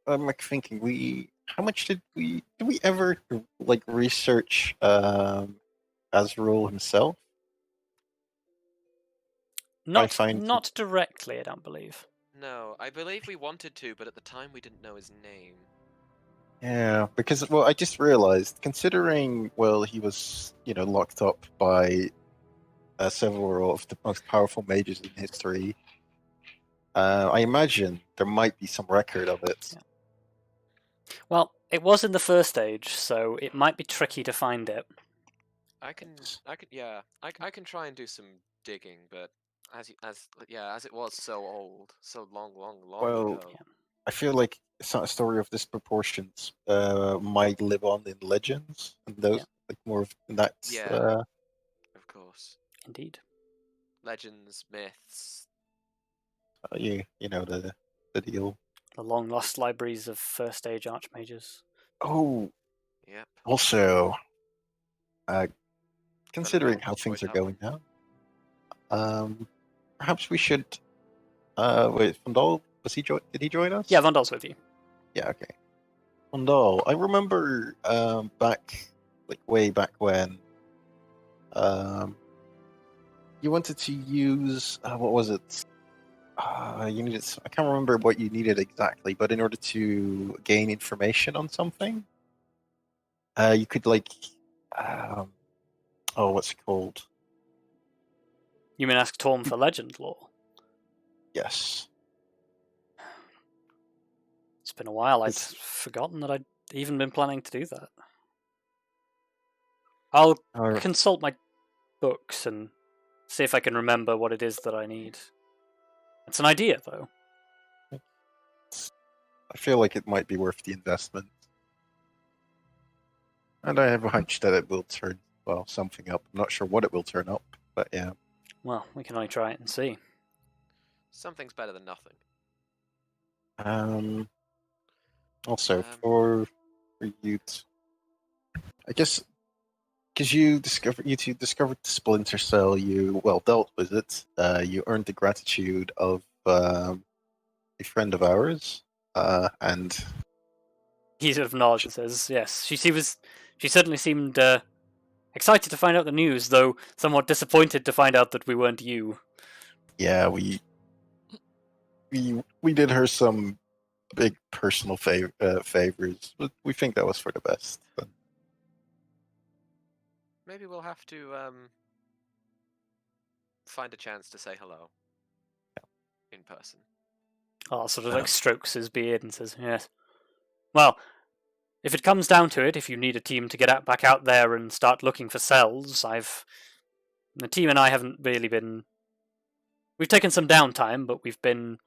I'm like thinking how much did we ever like research Azrael himself? Not directly, I don't believe. No, I believe we wanted to, but at the time we didn't know his name. Yeah, because I just realized, considering he was locked up by several of the most powerful mages in history. I imagine there might be some record of it. Yeah. Well, it was in the first stage, so it might be tricky to find it. I can try and do some digging, but as it was so old, so long ago. Yeah. I feel like a story of this proportions might live on in legends and those like more of that. Yeah, of course. Indeed. Legends, myths. You know the deal. The long lost libraries of first age archmages. Oh, Yep. also, considering how Just things are point out. going now, perhaps we should. Wait, Fundal, did he join us? Yeah, Vandal's with you. Yeah, okay. Fundal, I remember way back when, you wanted to use what was it? You needed. I can't remember what you needed exactly, but in order to gain information on something, you could what's it called? You mean ask Torm for legend lore? Yes. It's been a while. I'd forgotten that I'd even been planning to do that. I'll consult my books and see if I can remember what it is that I need. It's an idea, though. I feel like it might be worth the investment. And I have a hunch that it will turn, something up. I'm not sure what it will turn up, but yeah. Well, we can only try it and see. Something's better than nothing. Also, for you, I guess, because you two discovered the splinter cell, you dealt with it. You earned the gratitude of a friend of ours, and he sort of nods and says, "Yes." She certainly seemed excited to find out the news, though somewhat disappointed to find out that we weren't you. Yeah, we did her some big personal favors, but we think that was for the best. But... Maybe we'll have to find a chance to say hello in person. Sort of strokes his beard and says, "Yes. Well, if it comes down to it, if you need a team to get back out there and start looking for cells, I've The team and I haven't really been. We've taken some downtime, but we've been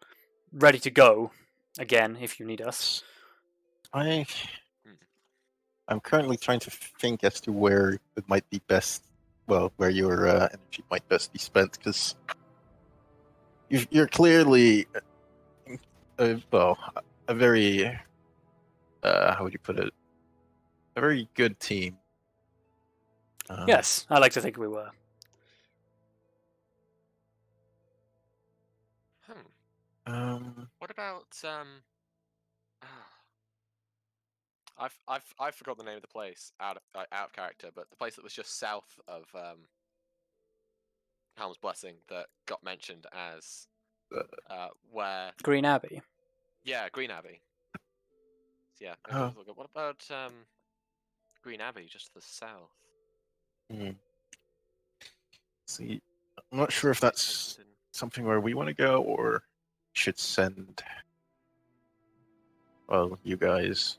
ready to go again if you need us. I'm currently trying to think as to where it might be best. Well, where your energy might best be spent, because you're clearly, a very, how would you put it? A very good team. Yes, I like to think we were. What about I've forgotten the name of the place out of character, but the place that was just south of Helm's Blessing that got mentioned as where Green Abbey. Yeah, Green Abbey. Yeah. What about Green Abbey just to the south? See, I'm not sure if that's something where we want to go, or should send. Well, you guys.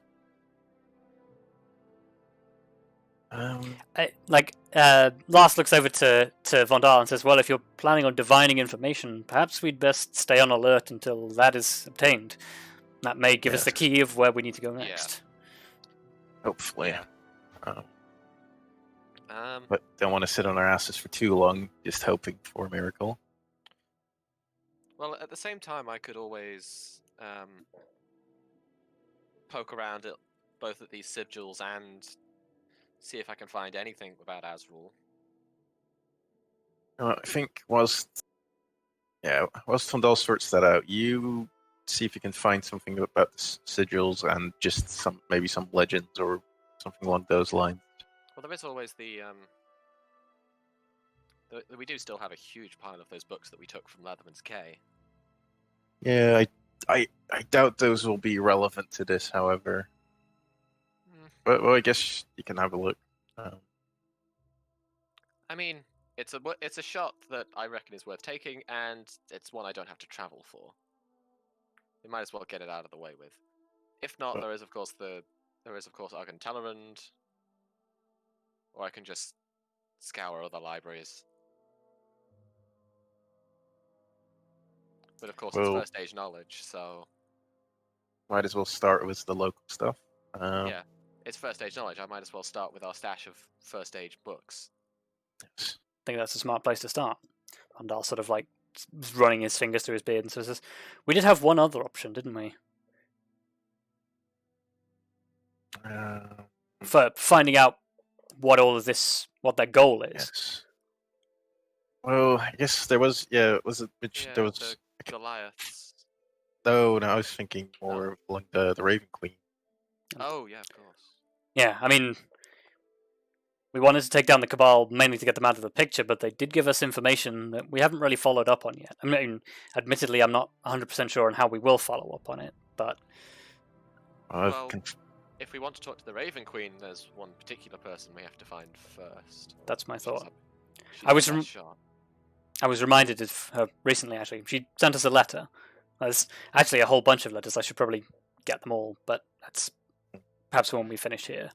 Lars looks over to Vondar and says, "Well, if you're planning on divining information, perhaps we'd best stay on alert until that is obtained. That may give us the key of where we need to go next." Hopefully. Yeah. But don't want to sit on our asses for too long, just hoping for a miracle. Well, at the same time, I could always poke around at both of these sigils and see if I can find anything about Azrael. I think whilst Fondal sorts that out, you see if you can find something about the sigils and just maybe some legends or something along those lines. Well, there is always we do still have a huge pile of those books that we took from Leatherman's Cay. Yeah, I doubt those will be relevant to this, however. But I guess you can have a look. I mean, it's a shot that I reckon is worth taking, and it's one I don't have to travel for. We might as well get it out of the way with. If not, there is of course Argan Tellerand, or I can just scour other libraries. But of course, it's first age knowledge, so might as well start with the local stuff. Yeah, it's first age knowledge. I might as well start with our stash of first age books. I think that's a smart place to start. And I'll sort of like running his fingers through his beard and says, "We did have one other option, didn't we? For finding out what their goal is." Yes. Well, I guess there was. Yeah, was it? There was the Goliaths. No, I was thinking more along the Raven Queen. Oh yeah, of course. Yeah, I mean, we wanted to take down the Cabal mainly to get them out of the picture, but they did give us information that we haven't really followed up on yet. I mean, admittedly, I'm not 100% sure on how we will follow up on it, but... Well, if we want to talk to the Raven Queen, there's one particular person we have to find first. That's my thought. I was reminded of her recently, actually. She sent us a letter. There's actually a whole bunch of letters. I should probably get them all, but that's perhaps when we finish here.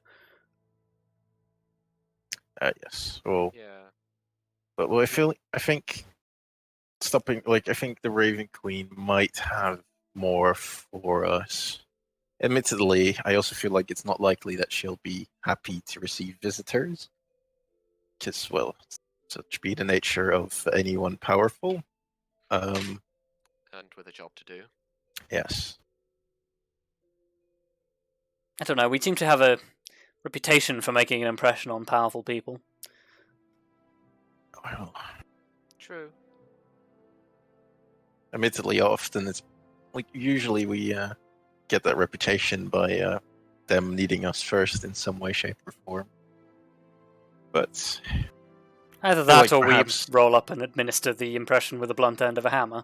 Yes. Well. Yeah. But I think stopping. I think the Raven Queen might have more for us. Admittedly, I also feel like it's not likely that she'll be happy to receive visitors, because such be the nature of anyone powerful. And with a job to do. Yes. I don't know. We seem to have a reputation for making an impression on powerful people. Well, true. Admittedly, often it's usually we get that reputation by them needing us first in some way, shape, or form. But either that, or perhaps we roll up and administer the impression with the blunt end of a hammer.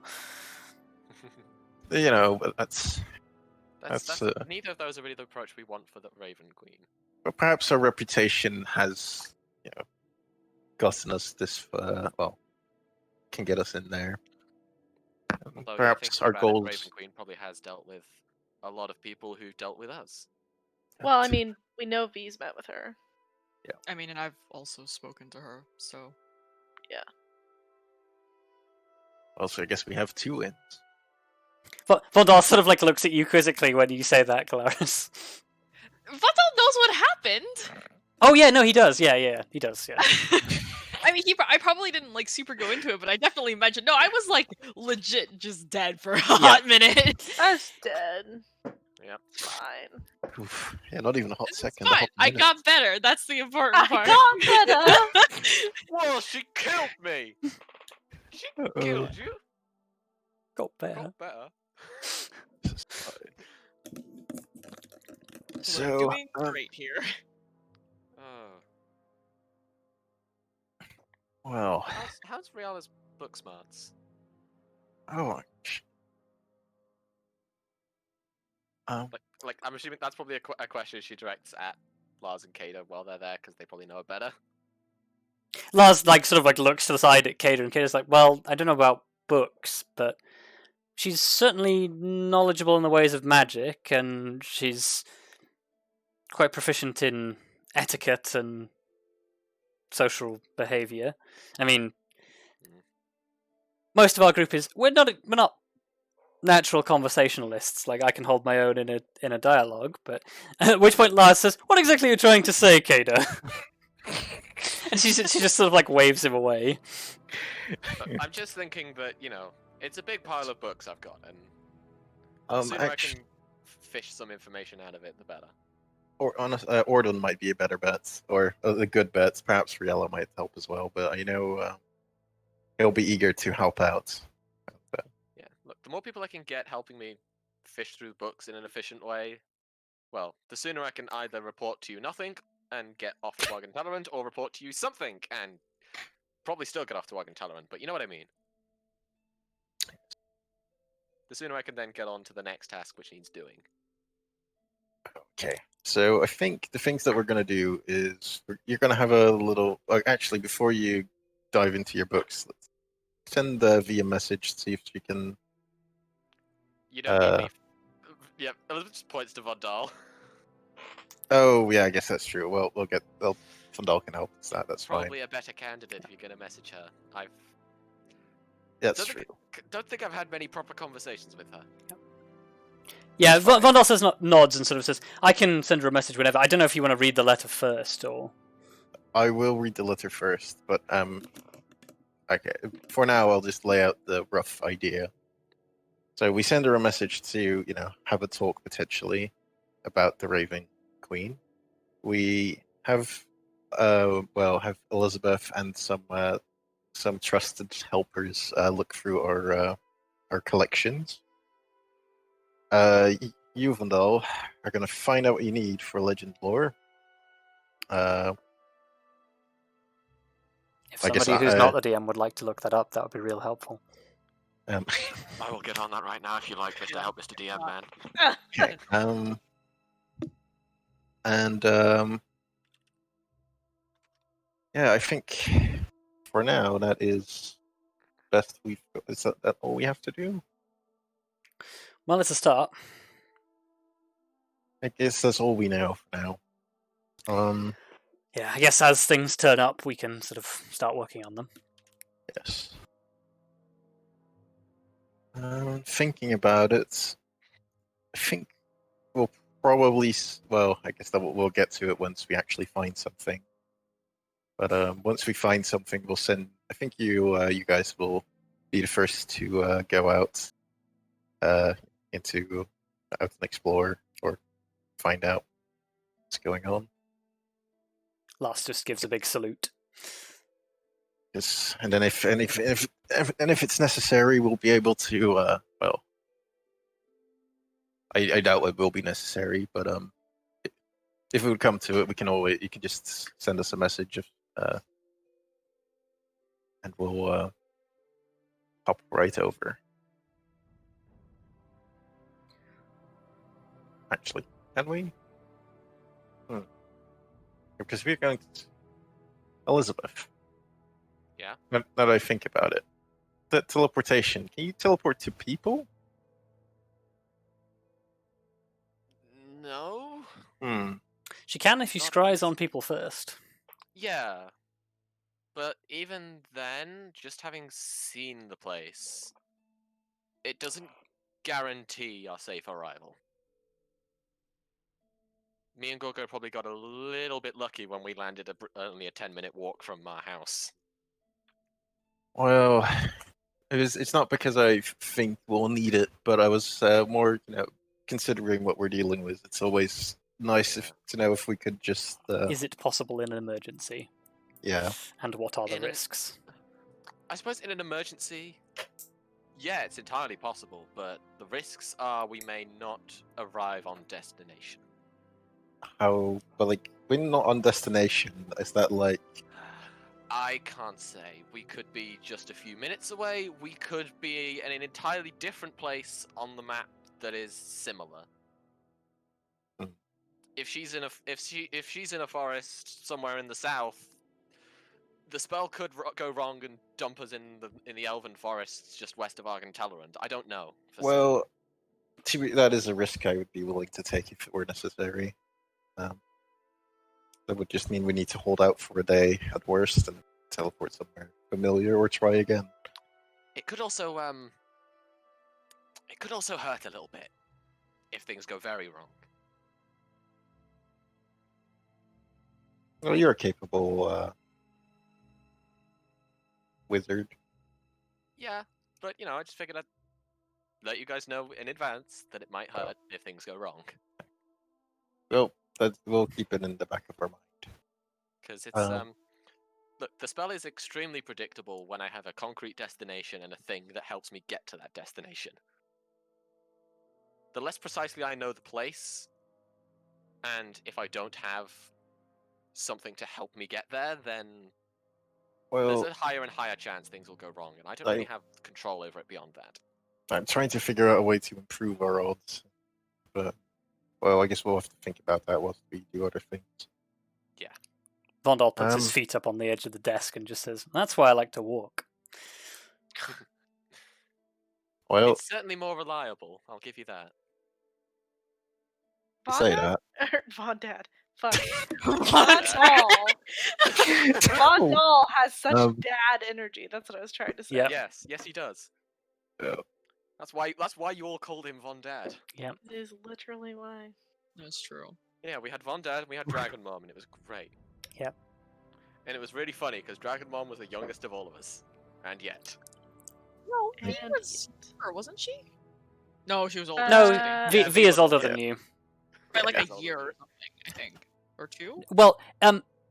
But that's neither of those are really the approach we want for the Raven Queen. But perhaps our reputation has, gotten us this. Can get us in there. Although, perhaps our goals. Raven Queen probably has dealt with a lot of people who've dealt with us. Well, I mean, we know V's met with her. Yeah. I mean, and I've also spoken to her, so. Yeah. Also, I guess we have 2 wins. Vondal sort of like looks at you quizzically when you say that, Kelariis. Vatal knows what happened. Oh yeah, no, he does. Yeah, he does. Yeah. I mean, I probably didn't like super go into it, but I definitely mentioned. No, I was like legit just dead for a hot minute. I was dead. Yep. Fine. Oof. Yeah, not even a hot It's second. A fine. hot I minute. got better. That's the important part. I got better. Whoa, she killed me! She killed you? Got better. Got better. So, We're doing great here. Oh. well, How's Riala's book smarts? oh my. Like I'm assuming that's probably a question she directs at Lars and Kada while they're there because they probably know it better. Lars like sort of like looks to the side at Kada, and Kada's like, "Well, I don't know about books, but she's certainly knowledgeable in the ways of magic, and she's quite proficient in etiquette and social behavior. I mean, most of our group is we're not natural conversationalists. Like I can hold my own in a dialogue, but at which point Lars says, "What exactly are you trying to say, Kada?" And she just sort of like waves him away. I'm just thinking that it's a big pile of books I've got, and the sooner I can fish some information out of it, the better. Or Ordon might be a better bet, or a good bet. Perhaps Riella might help as well, but I know he'll be eager to help out. Yeah, look, the more people I can get helping me fish through books in an efficient way, well, the sooner I can either report to you nothing and get off to Wagon Tolerant, or report to you something and probably still get off to Wagon Tolerant, but you know what I mean. The sooner I can then get on to the next task which needs doing. Okay, so I think the things that we're going to do is you're going to have a little. Actually, before you dive into your books, let's send via message, see if you can. You don't need me. Yep, Elizabeth just points to Vondal. Oh yeah, I guess that's true. Well, Fundal can help us. That's Probably fine. a better candidate if you're going to message her. That's true. Don't think I've had many proper conversations with her. Yeah, Vondal says nods and sort of says, "I can send her a message whenever." I don't know if you want to read the letter first or. I will read the letter first, but okay. For now, I'll just lay out the rough idea. So we send her a message to, have a talk potentially about the Raving Queen. We have, have Elizabeth and some trusted helpers look through our collections. You, Vandal, are going to find out what you need for legend lore. If somebody who's not the DM would like to look that up, that would be real helpful. I will get on that right now if you like, Mr. Help, Mr. DM, man. Okay. Yeah, I think for now that is best. Is that all we have to do? Well, it's a start. I guess that's all we know for now. Yeah, I guess as things turn up, we can sort of start working on them. Yes. Thinking about it, I think we'll probably. Well, I guess that we'll get to it once we actually find something. But once we find something, we'll send. I think you guys will be the first to go out and explore or find out what's going on. Last just gives a big salute. Yes, and then if it's necessary, we'll be able to. I doubt it will be necessary, but if it would come to it, you can just send us a message and we'll pop right over. Actually, can we? Because we're going to Elizabeth. Yeah. Now that I think about it, that teleportation. Can you teleport to people? No. She can if you Not scries this- on people first. Yeah. But even then, just having seen the place, it doesn't guarantee our safe arrival. Me and Gorgo probably got a little bit lucky when we landed only a 10-minute walk from our house. Well, it's not because I think we'll need it, but I was more, considering what we're dealing with. It's always nice to know if we could just. Is it possible in an emergency? Yeah. And what are the In an- risks? I suppose in an emergency, yeah, it's entirely possible, but the risks are we may not arrive on destination. How? But like, we're not on destination. Is that like? I can't say. We could be just a few minutes away. We could be in an entirely different place on the map that is similar. Hmm. If she's in a forest somewhere in the south, the spell could go wrong and dump us in the elven forests just west of Argentellorand. I don't know. Well, that is a risk I would be willing to take if it were necessary. That would just mean we need to hold out for a day at worst and teleport somewhere familiar or try again. It could also hurt a little bit if things go very wrong. Well, you're a capable wizard. Yeah, but I just figured I'd let you guys know in advance that it might hurt if things go wrong. Well, we'll keep it in the back of our mind. Because it's look, the spell is extremely predictable when I have a concrete destination and a thing that helps me get to that destination. The less precisely I know the place, and if I don't have something to help me get there, then there's a higher and higher chance things will go wrong, and I don't really have control over it beyond that. I'm trying to figure out a way to improve our odds, but I guess we'll have to think about that whilst we do other things. Yeah. Vondal puts his feet up on the edge of the desk and just says, "That's why I like to walk." Well, it's certainly more reliable. I'll give you that. Say that. Vondad. Fuck. Vondal. Vondal has such dad energy. That's what I was trying to say. Yep. Yes, he does. Yeah. That's why you all called him Von Dad. Yep. It is literally why. That's true. Yeah, we had Von Dad and we had Dragon Mom, and it was great. Yep. And it was really funny because Dragon Mom was the youngest of all of us, and yet. No, And V was her, wasn't she? No, she was older. No, V V is older than you. By like a year or something, I think, or two. Well,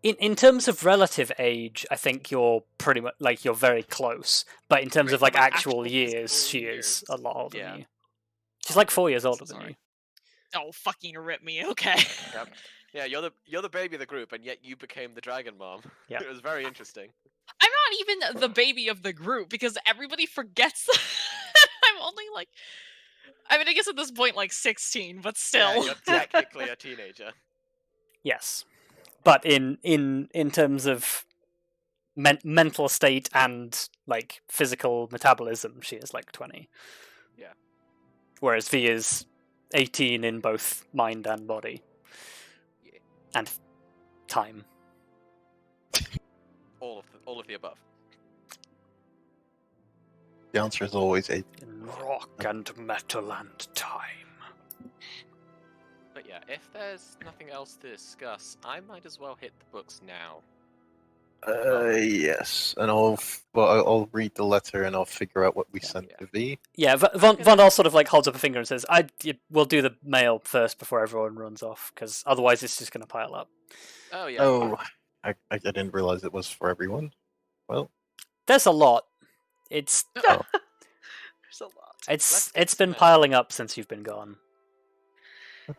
in terms of relative age, I think you're pretty much you're very close. But in terms of actual years, she is a lot older than you. She's 4 years older than you. Oh, fucking rip me, okay. Yep. Yeah, you're the baby of the group, and yet you became the Dragon Mom. Yeah. It was very interesting. I'm not even the baby of the group because everybody forgets that I'm only I guess at this point 16, but still. Yeah, you're technically a teenager. Yes, but in terms of mental state and physical metabolism, she is 20. Yeah. Whereas V is 18 in both mind and body. Yeah. And time. All of the above. The answer is always 8. In rock and metal and time. But yeah, if there's nothing else to discuss, I might as well hit the books now. Yes, and I'll read the letter and I'll figure out what we sent to V. Yeah, Vondal sort of holds up a finger and says, "We'll do the mail first before everyone runs off, because otherwise it's just going to pile up." Oh yeah. Oh, I didn't realize it was for everyone. Well, there's a lot. It's There's a lot. it's been piling up since you've been gone.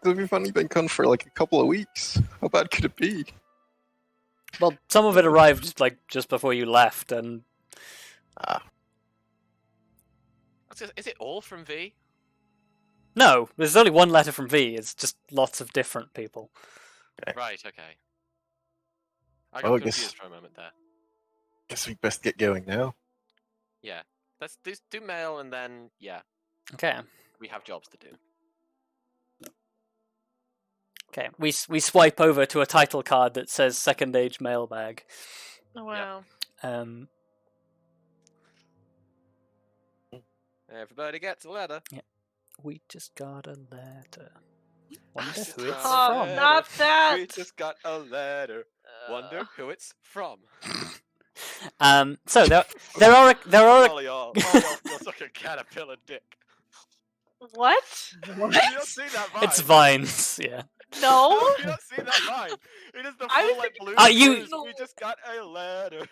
we've only been gone for a couple of weeks. How bad could it be? Well, some of it arrived just before you left, and Is it all from V? no, there's only one letter from V. It's just lots of different people. Okay. Right. Okay. I Well, got I guess- confused for a moment there. Guess we best get going now. Yeah. Let's do mail, and then Okay. we have jobs to do. Okay, we swipe over to a title card that says Second Age Mailbag. Oh wow. Everybody gets a letter. We just got a letter. Wonder Just who it's got a from. letter. Not that. We just got a letter. Wonder who it's from. So there are All y'all feel such a caterpillar dick. What? You don't see that vine. it's vines. Yeah. No. You don't see that vine. It is the I was full like blue. you- Clues. We just got a letter.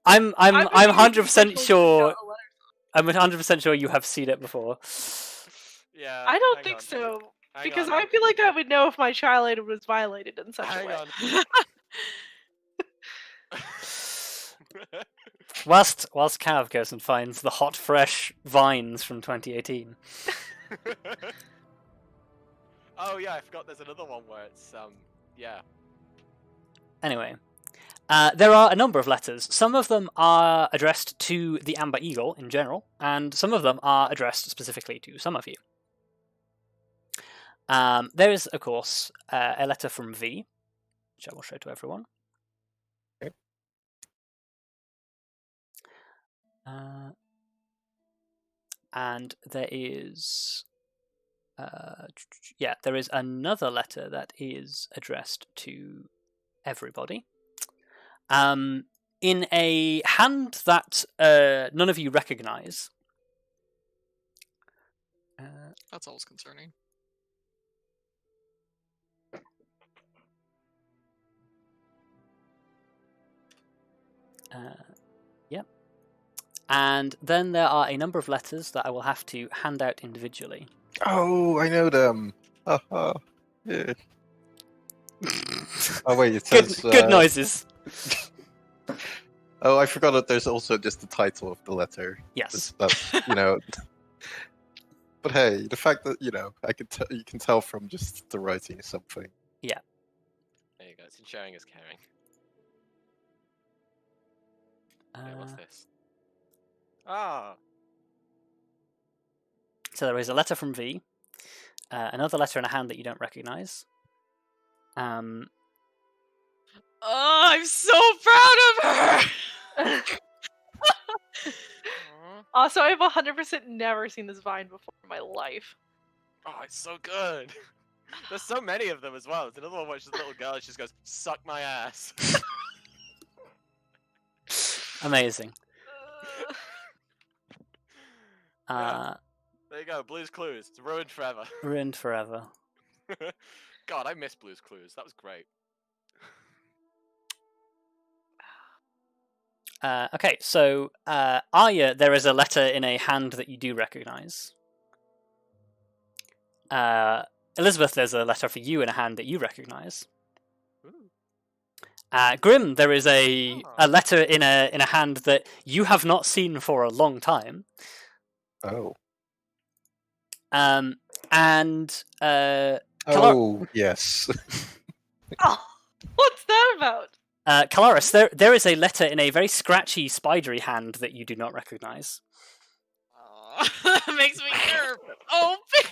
I'm thinking 100% you sure. got a letter. I'm 100% sure you have seen it before. Yeah. I don't hang think on. so. Hang Because on. I feel like I would know if my child was violated in such a Hang way. on. Whilst Cav goes and finds the hot, fresh vines from 2018. Oh yeah, I forgot. There's another one where it's yeah. Anyway, there are a number of letters. Some of them are addressed to the Amber Eagle in general, and some of them are addressed specifically to some of you. There is, of course, a letter from V, which I will show to everyone. Okay. And there is... there is another letter that is addressed to everybody. In a hand that none of you recognize. That's always concerning. Yep. And then there are a number of letters that I will have to hand out individually. Oh, I know them. Haha. Yeah. Oh wait, it says Good noises. Oh, I forgot that there's also just the title of the letter. Yes. That's But hey, the fact that you can tell from just the writing is something. There you go. It's in sharing is caring. Okay, what's this? Ah. So there is a letter from V, another letter in a hand that you don't recognize. Oh, I'm so proud of her. Also, I've 100% never seen this vine before in my life. Oh, it's so good. There's so many of them as well. There's another one where she's a little girl and she just goes, "Suck my ass." Amazing. Yeah. There you go, Blue's Clues. It's ruined forever. Ruined forever. God, I miss Blue's Clues. That was great. Okay, so Arya, there is a letter in a hand that you do recognize. Elizabeth, there's a letter for you in a hand that you recognize. Grim, there is a letter in a hand that you have not seen for a long time. Oh. And Oh yes. Oh, what's that about? Kelariis, there is a letter in a very scratchy, spidery hand that you do not recognize. Oh, that makes me nervous. Oh, baby!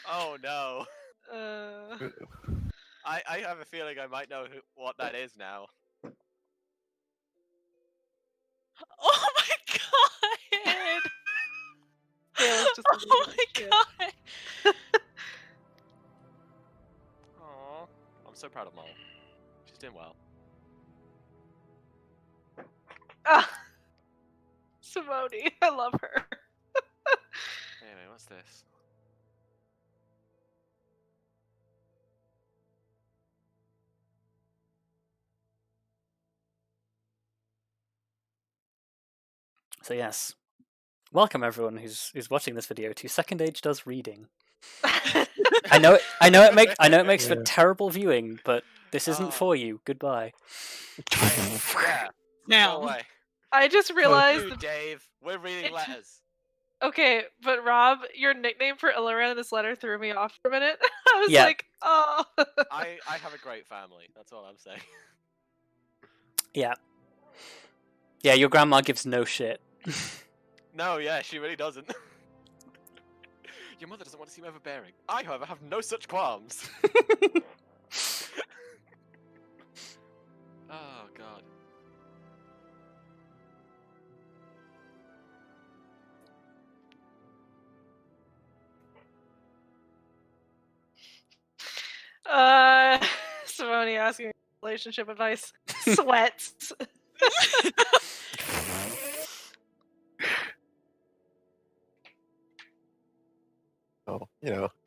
Oh no. Uh, I have a feeling I might know what that is now. Oh my god! Jayla's just Oh my shit. god! Aww. I'm so proud of Mol. She's doing well. Ah, Simone, I love her. Anyway, what's this? So yes, welcome everyone who's watching this video to Second Age Does Reading. I know it makes for Yeah. terrible viewing, but this isn't for you. Goodbye. Yeah. Now. Go away. I just realized. You, Dave. We're reading It's- letters. Okay, but Rob, your nickname for Illiran in this letter threw me off for a minute. I was Yeah. like, oh. I have a great family. That's all I'm saying. Yeah, your grandma gives no shit. No, yeah, she really doesn't. Your mother doesn't want to see me overbearing. I, however, have no such qualms. Simone asking relationship advice. Sweats. So,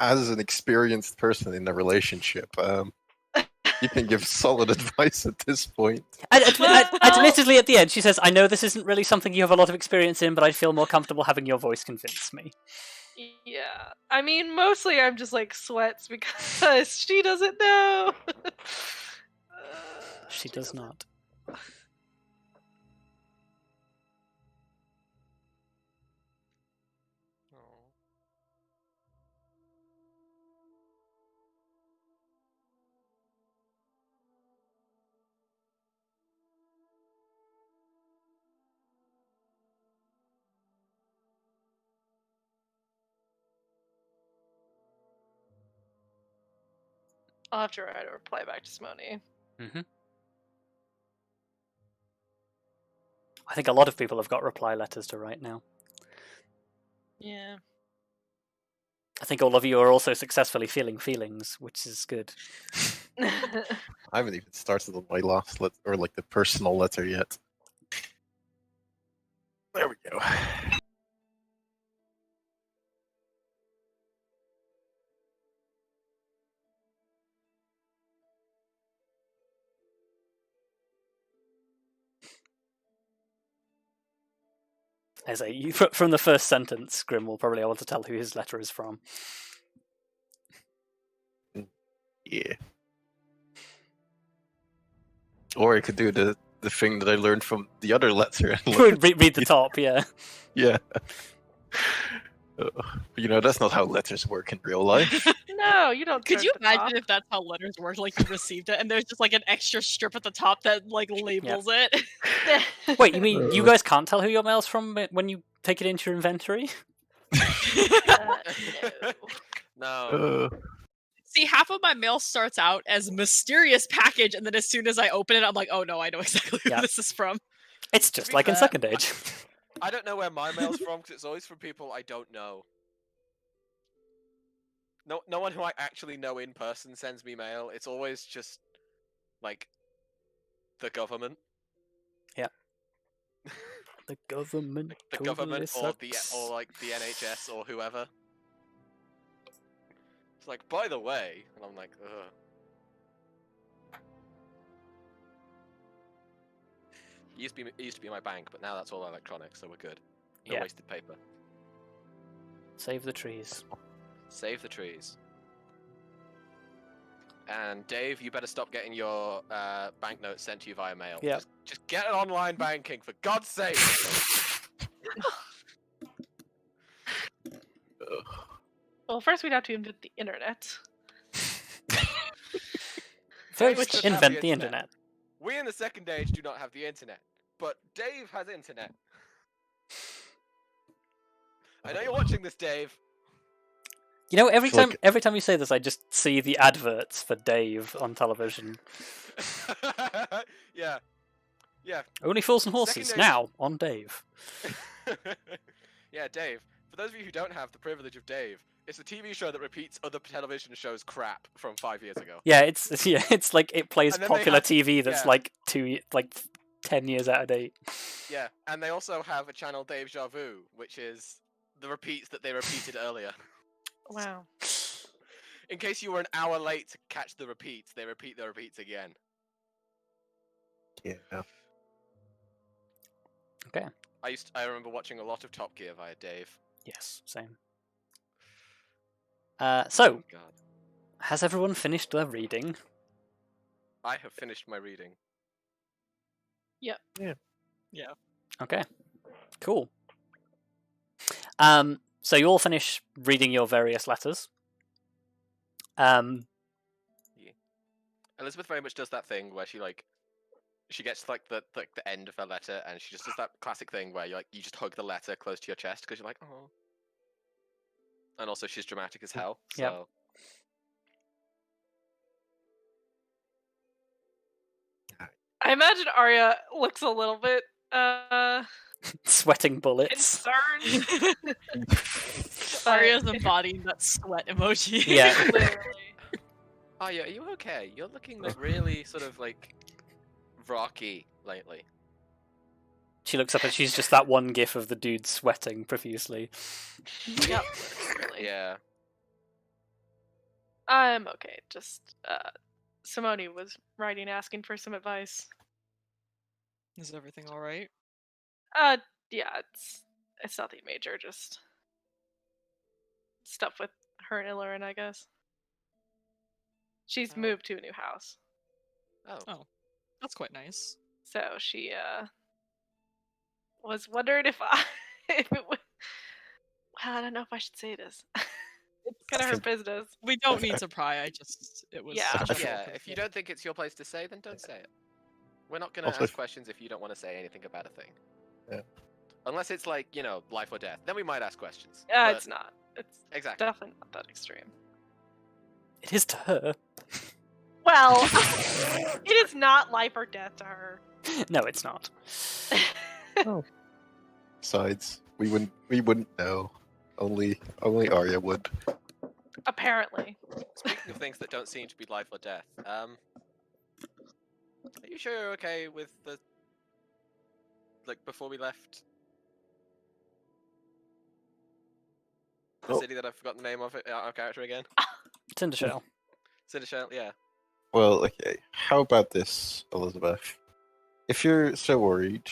as an experienced person in a relationship, you can give solid advice at this point. Admittedly, at the end, she says, "I know this isn't really something you have a lot of experience in, but I feel more comfortable having your voice convince me." Yeah, I mean, mostly I'm just like sweats because she doesn't know. She does not. I'll have to write a reply back to Simone. Mm-hmm. I think a lot of people have got reply letters to write now. Yeah. I think all of you are also successfully feeling feelings, which is good. I haven't even started on my last letter, or like the personal letter yet. There we go. I say, from the first sentence, Grim will probably able to tell who his letter is from. Yeah. Or I could do the thing that I learned from the other letter. And read the top, yeah. Yeah. That's not how letters work in real life. No, you don't. Could you start at the imagine if that's how letters work? Like you received it, and there's just like an extra strip at the top that like labels it. top? Wait, you mean you guys can't tell who your mail's from when you take it into your inventory? No. See, half of my mail starts out as mysterious package, and then as soon as I open it, I'm like, oh no, I know exactly who this is from. It's just like in Second Age. I don't know where my mail's from because it's always from people I don't know. No one who I actually know in person sends me mail. It's always just like the government. Yeah. The government. The totally government sucks. or like the NHS or whoever. It's like, by the way, and I'm like, ugh. It used to be my bank, but now that's all electronic, so we're good. No wasted paper. Save the trees. Save the trees. And Dave, you better stop getting your banknotes sent to you via mail. Yeah. Just get an online banking, for God's sake! Well, first we'd have to invent the internet. First, invent the internet. We in the Second Age do not have the internet, but Dave has internet. I know you're watching this, Dave. Every time you say this, I just see the adverts for Dave on television. Yeah. Only Fools and Horses now on Dave. Yeah, Dave. For those of you who don't have the privilege of Dave, it's a TV show that repeats other television shows crap from 5 years ago. Yeah, it's like it plays popular TV that's like 10 years out of date. Yeah, and they also have a channel Deja Vu, which is the repeats that they repeated earlier. Wow. In case you were an hour late to catch the repeats, they repeat the repeats again. Yeah. Okay. I remember watching a lot of Top Gear via Dave. Yes, same. So, God. has everyone finished their reading? I have finished my reading. Yep. Yeah. Okay. Cool. So you all finish reading your various letters. Elizabeth very much does that thing where she gets to the end of her letter and she just does that classic thing where you just hug the letter close to your chest because you're like, oh. And also she's dramatic as hell. So. Yep. I imagine Arya looks a little bit sweating bullets. concerned. Arya's embodying that sweat emoji. Yeah. Literally. Arya, are you okay? You're looking like really sort of like rocky lately. She looks up and she's just that one gif of the dude sweating profusely. Yep, literally. Yeah. I'm okay. Just Simone was writing asking for some advice. Is everything all right? Yeah, it's nothing major, just stuff with her and Illarin, I guess. She's Oh. moved to a new house. Oh. That's quite nice. So she was wondering if if it would. Well, I don't know if I should say this. It's kind of her business. We don't need to pry. It was. Yeah. a general Yeah, if you concern. don't think it's your place to say, then don't say it. We're not going to Also, ask questions if you don't want to say anything about a thing. Yeah. Unless it's like, life or death. Then we might ask questions. Yeah, But- it's not. It's Exactly. definitely not that extreme. It is to her. Well, it is not life or death to her. No, it's not. Besides, we wouldn't know. Only Arya would. Apparently. Speaking of things that don't seem to be life or death, are you sure you're okay with the... Like, before we left... The Oh. city that I've forgotten the name of it, our character again? Cindershale. Cindershale, yeah. Well, okay. How about this, Elizabeth? If you're so worried,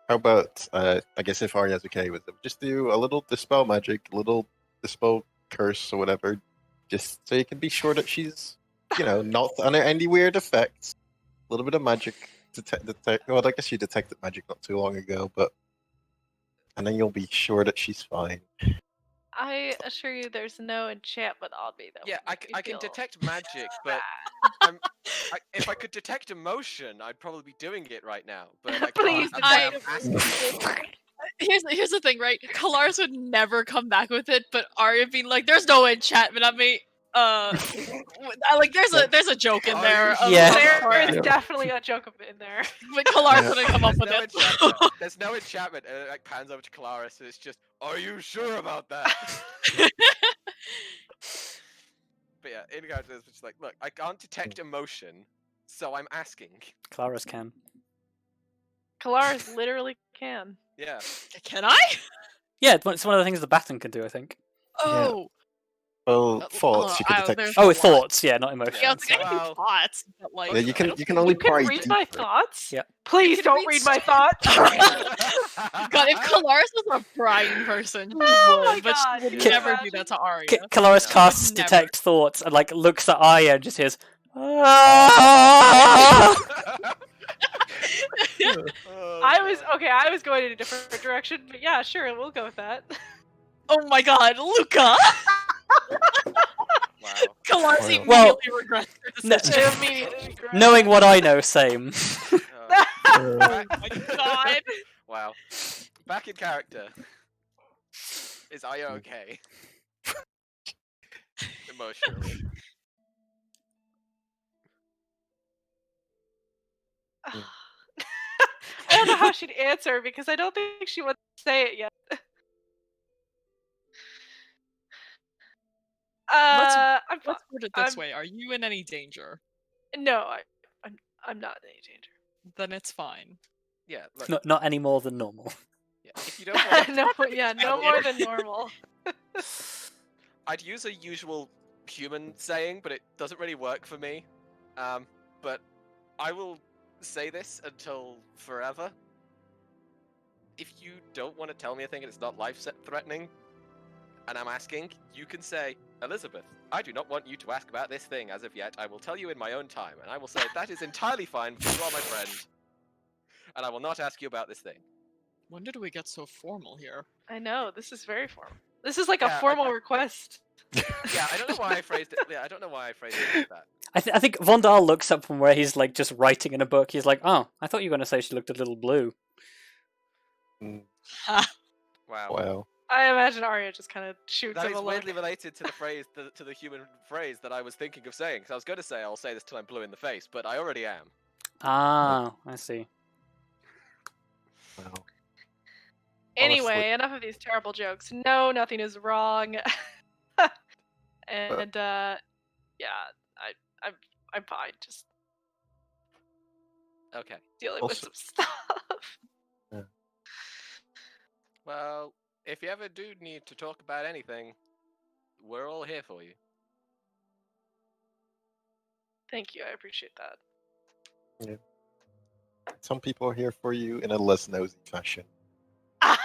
how about I guess if Arya's okay with them, just do a little dispel magic, a little dispel curse or whatever, just so you can be sure that she's, not under any weird effects. A little bit of magic detect. Well, I guess you detected magic not too long ago, and then you'll be sure that she's fine. I assure you there's no enchantment on me that Yeah, would make me I can feel detect magic, but bad. if I could detect emotion, I'd probably be doing it right now. But I Please can't, that's why detect I'm asking. Here's the thing, right? Kelariis would never come back with it, but Arya being like, "There's no enchantment on me." There's a joke in Are there. you of Yeah. some There sort, is definitely a joke in there. but Kelariis Yeah. wouldn't come up with There's no it. enchantment. There's no enchantment, and it like pans over to Kelariis, and it's just, "Are you sure about that?" But yeah, in regards to this, it's like, look, I can't detect emotion, so I'm asking. Clara's can. Kelariis literally can. Yeah. Can I? Yeah, it's one of the things the baton can do, I think. Oh, Well, Uh, thoughts you can detect. there's- Oh, a with lot. thoughts, yeah, not emotions. yeah, I was like, I can Wow. do thoughts, but like, Yeah, you I can don't you can think- only You can pry read my deeper. thoughts? Yep. Please can don't read read my thoughts. God, if Kelariis was a prying person, she Oh would, my but God, she would can you never do imagine? that to Arya. Kelariis No. casts Would never. detect thoughts and like looks at Arya and just hears. "Ah!" Oh, I was God. okay. I was going in a different direction, but yeah, sure, we'll go with that. Oh my God, Luka! Wow. Kelariis Wow. immediately Well, regrets her no- decision. Immediately regret. Knowing what I know, same. Oh. Oh my God. Wow. Back in character. Is Arya okay? Emotionally. I don't know how she'd answer because I don't think she wants to say it yet. I'm fine. Let's put it this I'm- way: are you in any danger? No, I'm not in any danger. Then it's fine. Yeah, look, Not any more than normal. yeah, if you don't want No, yeah, no I more did. than normal. I'd use a usual human saying, but it doesn't really work for me. But I will say this until forever. If you don't want to tell me a thing and it's not life-threatening, and I'm asking, you can say, Elizabeth, I do not want you to ask about this thing as of yet. I will tell you in my own time. And I will say, that is entirely fine because you are my friend. And I will not ask you about this thing. When did we get so formal here? I know, this is very formal. This is like Yeah, a formal request. Yeah, I don't know why I phrased it. Yeah, I don't know why I phrased it like that. I think Vondal looks up from where he's like just writing in a book. He's like, "Oh, I thought you were going to say she looked a little blue." Mm, Wow. wow. I imagine Arya just kind of shoots That him is a look. weirdly related to the phrase, to the human phrase that I was thinking of saying. Because I was going to say, I'll say this till I'm blue in the face, but I already am. Ah, I see. Wow. Anyway, Honestly. enough of these terrible jokes. No, nothing is wrong. And yeah, I'm fine. Just Okay. dealing with Also- some stuff. Well, if you ever do need to talk about anything, we're all here for you. Thank you. I appreciate that. Some people are here for you in a less nosy fashion. Damn.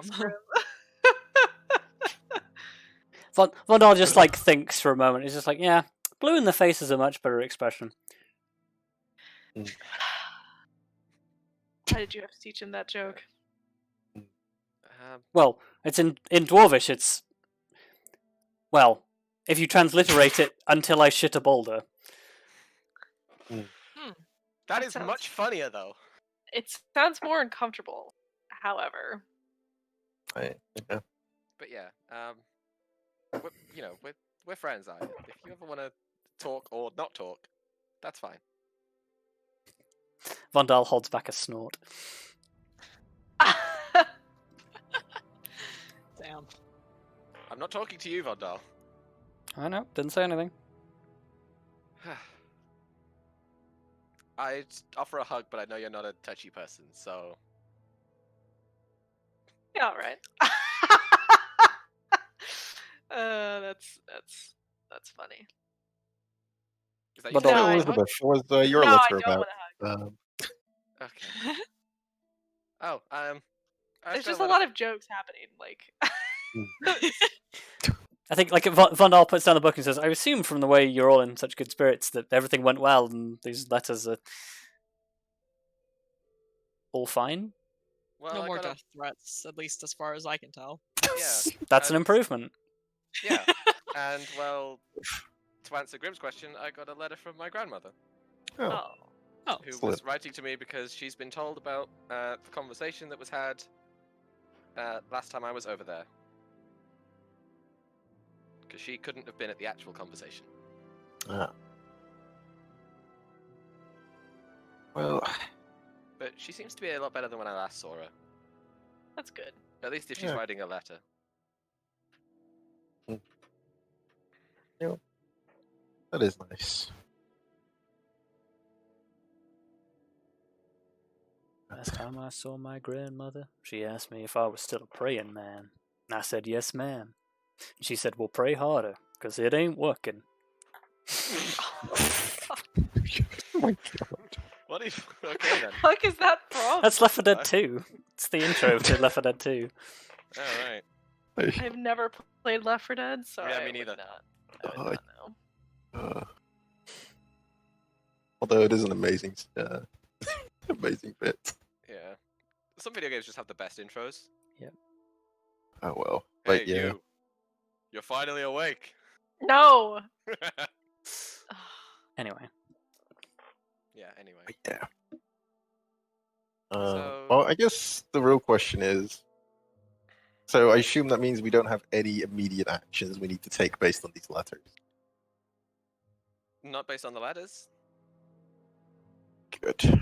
Thanks, Grim. Vondal just like thinks for a moment. He's just like, yeah, blue in the face is a much better expression. Why did you have to teach him that joke? Well, it's in Dwarvish. It's well, if you transliterate it, until I shit a boulder. That That is sounds- much funnier, though. It sounds more uncomfortable. However, Yeah. But yeah, we're friends, Arya. If you ever want to talk or not talk, that's fine. Vondal holds back a snort. Damn. I'm not talking to you, Vondal. I know, didn't say anything. I'd offer a hug, but I know you're not a touchy person, so... yeah, all right. That's funny. Is that But your No, I- Elizabeth, what was your No, I letter don't about? want to hug. Okay. Oh, There's just a lot of jokes happening. Like, I think like Vondal puts down the book and says, "I assume from the way you're all in such good spirits that everything went well and these letters are all fine." Well, No I more got a- death threats, at least as far as I can tell. Yeah, That's an and- improvement. Yeah, and well, to answer Grim's question, I got a letter from my grandmother, Oh, Oh, who Slip. was writing to me because she's been told about the conversation that was had last time I was over there. Because she couldn't have been at the actual conversation. ah. Well, But she seems to be a lot better than when I last saw her. that's good. At least if she's Yeah. writing a letter. that is nice. Last time I saw my grandmother, she asked me if I was still a praying man. I said, yes, ma'am. She said, well, pray harder, 'cause it ain't working. Oh my god. What if... Okay then. Fuck is that from? That's Left 4 Dead 2. It's the intro to Left 4 Dead 2. Alright. I've never played Left 4 Dead, so Yeah, I me would neither. not know. Although it is an amazing, amazing bit. Yeah. Some video games just have the best intros. Oh well. But Hey, yeah. you. You're finally awake. No. Anyway. Yeah, anyway. But yeah. So- Well, I guess the real question is. So I assume that means we don't have any immediate actions we need to take based on these letters. Not based on the letters. Good.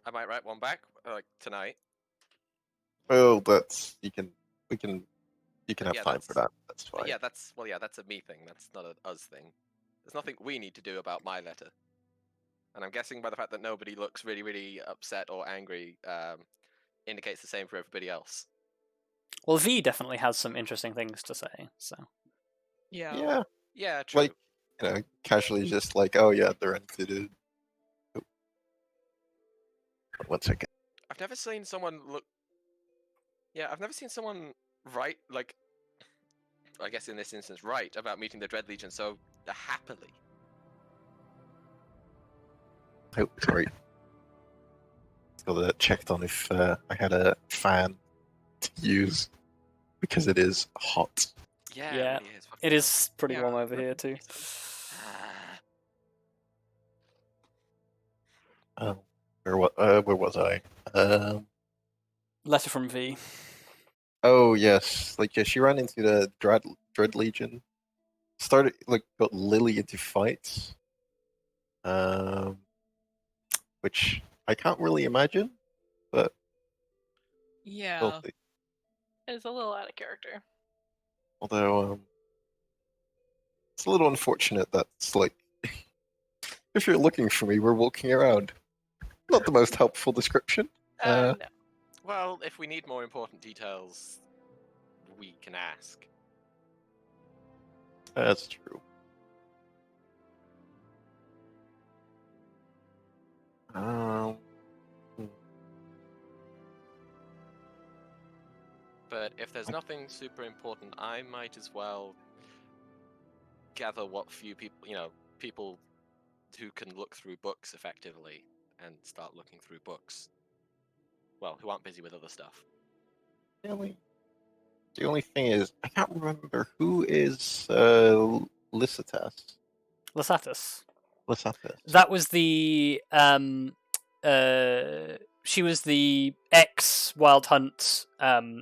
I might write one back, like, tonight. Well, we can have Yeah, time for that's- that. That's fine. But yeah, that's a me thing. That's not a us thing. There's nothing we need to do about my letter. And I'm guessing by the fact that nobody looks really, really upset or angry, indicates the same for everybody else. Well, V definitely has some interesting things to say, so. yeah. Yeah, Yeah, true. like casually, just like, oh yeah, they're into the. Oh. 1 second. I've never seen someone look. Yeah, I've never seen someone write, like, I guess in this instance, write about meeting the Dread Legion so happily. Oh, sorry. Got checked on if I had a fan to use because it is hot. Yeah, Yeah, really is. It is pretty Yeah. warm over here, too. Where was I? Letter from V. Oh yes, like yeah, she ran into the Dread Legion. Started got Lily into fights, which I can't really imagine, but Yeah. we'll see. It's a little out of character. Although It's a little unfortunate that's like, if you're looking for me, we're walking around. Not the most helpful description. No. Well, if we need more important details, we can ask. That's true. Hmm. But if there's nothing super important, I might as well gather what few people, people who can look through books effectively and start looking through books. Well, who aren't busy with other stuff. The only thing is, I can't remember who is Lysatas. Lysatas. Lysatas. That was the she was the ex Wild Hunt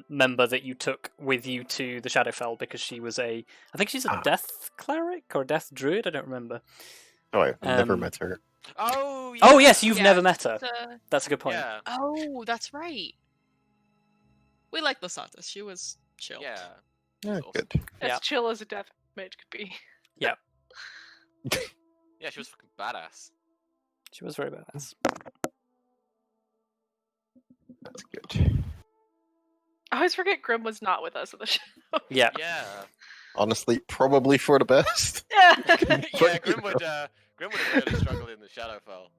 member that you took with you to the Shadowfell because she was I think she's a death cleric or a death druid, I don't remember. Oh, I've never met her. Oh, yeah. Oh yes, you've Yeah, never met her. the- That's a good point. Yeah, Oh, that's right. We like Lysatas. She was chill. yeah. Yeah, That's awesome. good. As Yeah. chill as a death mage could be. Yeah, she was fucking badass. She was very badass. That's good. I always forget Grim was not with us in the show. Yeah. Yeah. Honestly, probably for the best. Yeah. Yeah, Grim would have really struggled in the Shadowfell.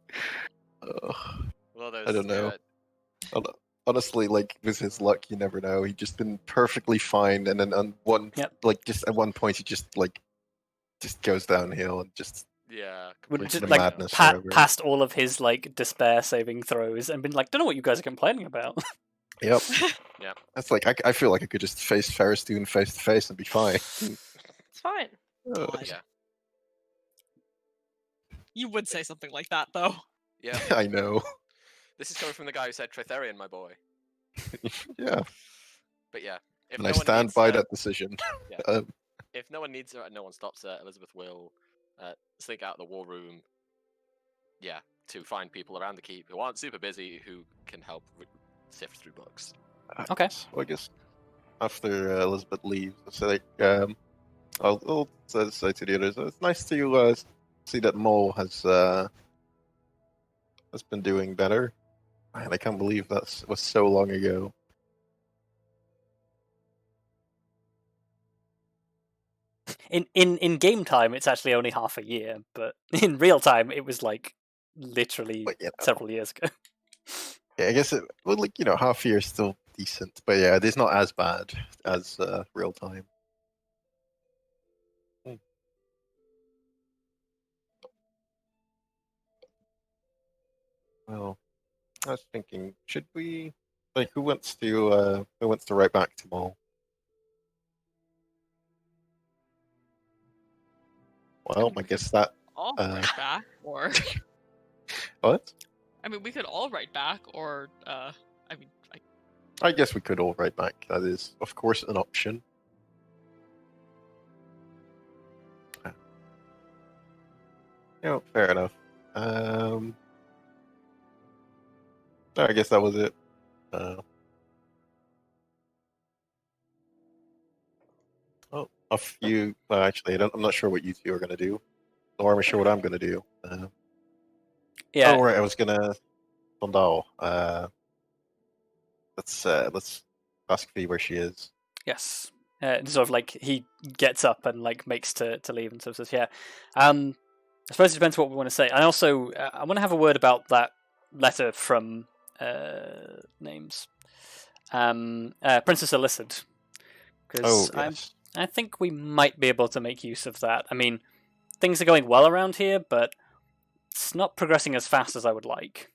Well, I don't know. Honestly, like with his luck, you never know. He'd just been perfectly fine, and then just at one point, he just goes downhill and just Yeah, Would completely just the like madness forever. past all of his like despair saving throws and been like, don't know what you guys are complaining about. Yep. Yep. That's like I feel like I could just face Ferrous face to face and be fine. It's fine. God. Yeah. You would say something like that, though. Yeah. I know. This is coming from the guy who said Tretherian, my boy. Yeah. But yeah, if And no I one stand needs by her- that decision. Yeah. If no one needs her and no one stops her, Elizabeth will sneak out of the war room. Yeah, to find people around the keep who aren't super busy who can help sift through books. Okay. So I guess after Elizabeth leaves, it's like I'll say to the others, it's nice to see that Mole has been doing better. Man, I can't believe that was so long ago. In game time, it's actually only half a year, but in real time, it was like literally But, you know. several years ago. Yeah, I guess half a year is still decent, but yeah, it is not as bad as real time. Well, I was thinking, should we who wants to write back to Mole? Well, I guess that All write back, or what? I mean, we could all write back, or I guess we could all write back. That is, of course, an option. Yeah, fair enough. No, I guess that was it. A few. Well, actually, I'm not sure what you two are going to do. Nor am I sure what I'm going to do. Yeah. Oh, right. I was going to. Sondal. Let's ask Fee where she is. Yes. Sort of like he gets up and like makes to leave and sort of says, "Yeah." I suppose it depends what we want to say. And also, I want to have a word about that letter from names, Princess Alicid, because yes. I think we might be able to make use of that. I mean, things are going well around here, but it's not progressing as fast as I would like.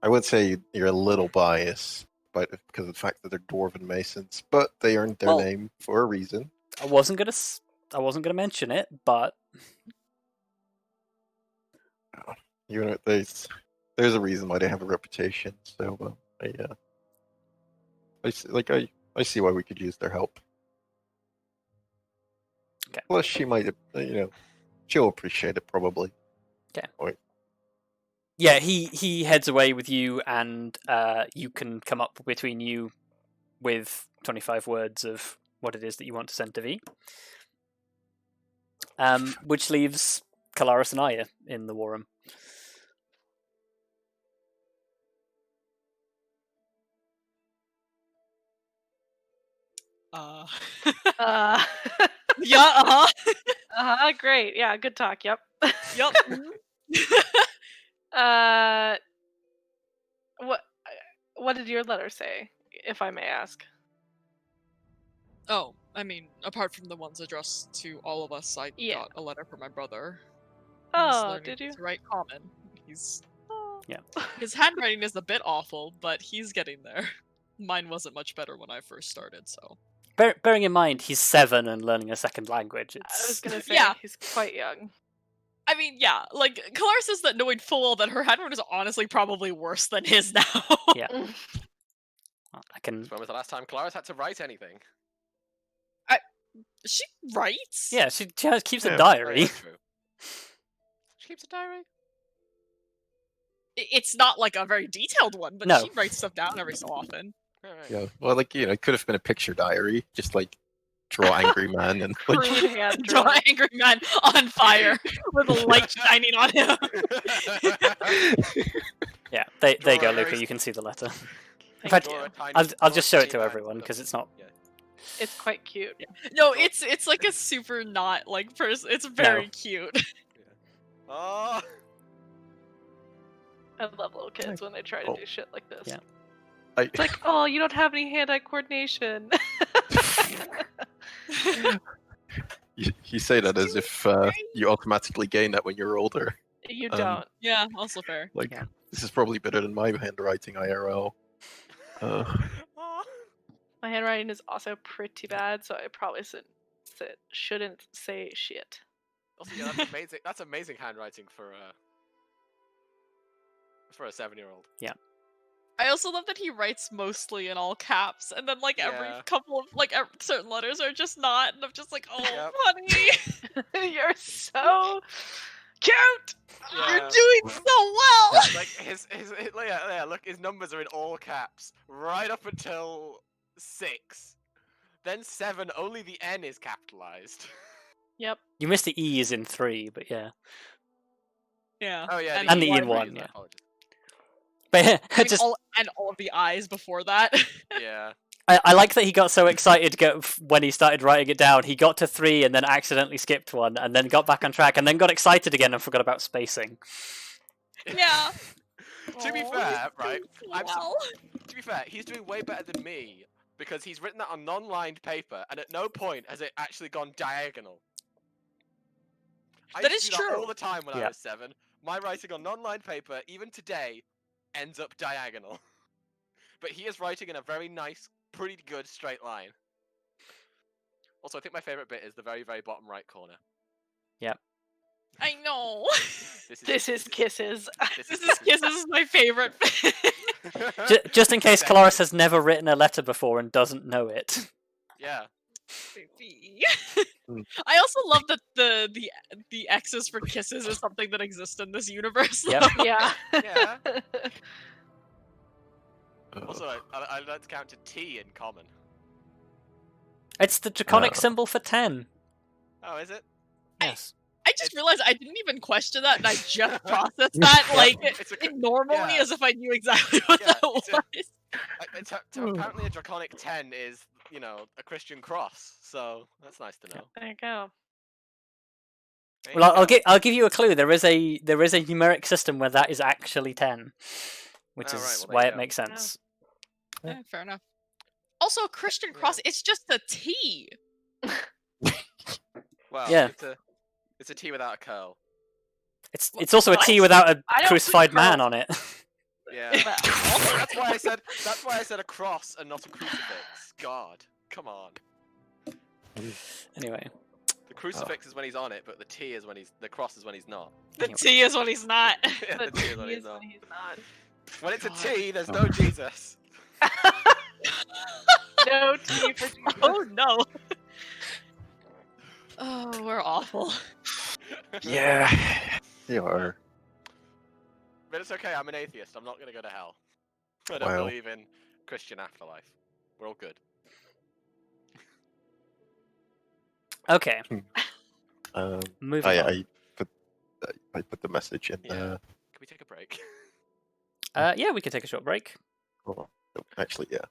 I would say you're a little biased, but because of the fact that they're dwarven masons, but they earned their name for a reason. I wasn't gonna mention it, but There's a reason why they have a reputation. So I see why we could use their help. Okay. Plus, she might, she'll appreciate it probably. Okay. Wait. Yeah, he heads away with you, and you can come up between you with 25 words of what it is that you want to send to V. Which leaves Kelariis and Arya in the war room. Uh, Yeah, great. Yeah, good talk. Yep. Yep. What did your letter say, if I may ask? Oh, I mean, apart from the ones addressed to all of us, I Yeah. got a letter from my brother. He's Oh, learning did you? to write common. He's Yeah. His handwriting is a bit awful, but he's getting there. Mine wasn't much better when I first started, so. Bearing in mind he's 7 and learning a second language, I was gonna say, Yeah. he's quite young. I mean, yeah, like, Kelariis says that knowing full well that her handwriting is honestly probably worse than his now. Yeah. I can. When was the last time Kelariis had to write anything? She writes? Yeah, she keeps a Yeah. Oh, diary. yeah, true. She keeps a diary? It's not like a very detailed one, but No. she writes stuff down every so often. Alright. Yeah. Well, like it could have been a picture diary, just like draw angry man and like. Crude hand Draw drawing. an angry man on fire with a light shining on him. Yeah, there you go, Draw a Luka. very- You can see the letter. In Thank fact, you. Draw a tiny- I'll draw just show it tiny to man everyone with a- because it's not. Yeah. It's quite cute. No, it's like a super not like person. It's very cute. Oh, I love little kids when they try to Oh. do shit like this. Yeah. It's like, oh, you don't have any hand-eye coordination. you say that as if you automatically gain that when you're older. You Um, don't. Yeah, also fair. Like Yeah. this is probably better than my handwriting IRL. oh. My handwriting is also pretty bad, so I probably shouldn't say shit. Also, yeah, that's amazing. That's amazing handwriting for a 7-year-old. I also love that he writes mostly in all caps, and then like every Yeah. couple of like certain letters are just not, and I'm just like, oh, Yep. honey, You're so cute. you're doing so well. Like look, his numbers are in all caps right up until 6. Then 7, only the N is capitalized. Yep. You missed the E's in 3, but yeah. Yeah. Oh yeah, And the E in one, 1, yeah. apologies. But I mean, just all of the eyes before that. Yeah. I like that he got so excited when he started writing it down. He got to 3 and then accidentally skipped one, and then got back on track, and then got excited again and forgot about spacing. Yeah. To be Aw, fair, he's right? doing so I'm su- well. To be fair, he's doing way better than me because he's written that on non-lined paper, and at no point has it actually gone diagonal. I That used to is do that true. all the time when I Yeah. was 7. My writing on non-lined paper, even today, ends up diagonal. But he is writing in a very nice, pretty good straight line. Also, I think my favorite bit is the very, very bottom right corner. I know. This is kisses. This is Kisses my favorite. Just in case Kelariis has never written a letter before and doesn't know it. Yeah. Baby. Mm. I also love that the X's for kisses is something that exists in this universe. Yep. though. Yeah. Yeah. Uh, Also, I like to count to T in common. It's the draconic Oh. symbol for 10. Oh, is it? Yes. I just realized I didn't even question that, and I just processed that like It's a normally yeah. as if I knew exactly what Yeah, that it's was. apparently a draconic 10 is, a Christian cross. So that's nice to know. There you go. There Well, you go. I'll give you a clue. There is a numeric system where that is actually 10, which Oh, is right, well, there why you it go. makes sense. Yeah, fair enough. Also, Christian cross, it's just a T. Well, Yeah. it's a T without a curl. It's also a T What? without a I don't crucified recall. man on it. Yeah. Well, Also, that's why I said a cross and not a crucifix. God, come on. Anyway, The crucifix is when he's on it, but the cross is when he's not. The Anyway. T is when he's not. Yeah, the but T is when he he's is not. when he's not. When it's a God. T, there's no Jesus. No T for Jesus. Oh no. Oh, we're awful. yeah, you are. But it's okay, I'm an atheist. I'm not gonna go to hell. I don't Wow. believe in Christian afterlife. We're all good. Okay, moving on. I put the message in. Yeah. Can we take a break? Yeah, we can take a short break. Oh, actually, yeah.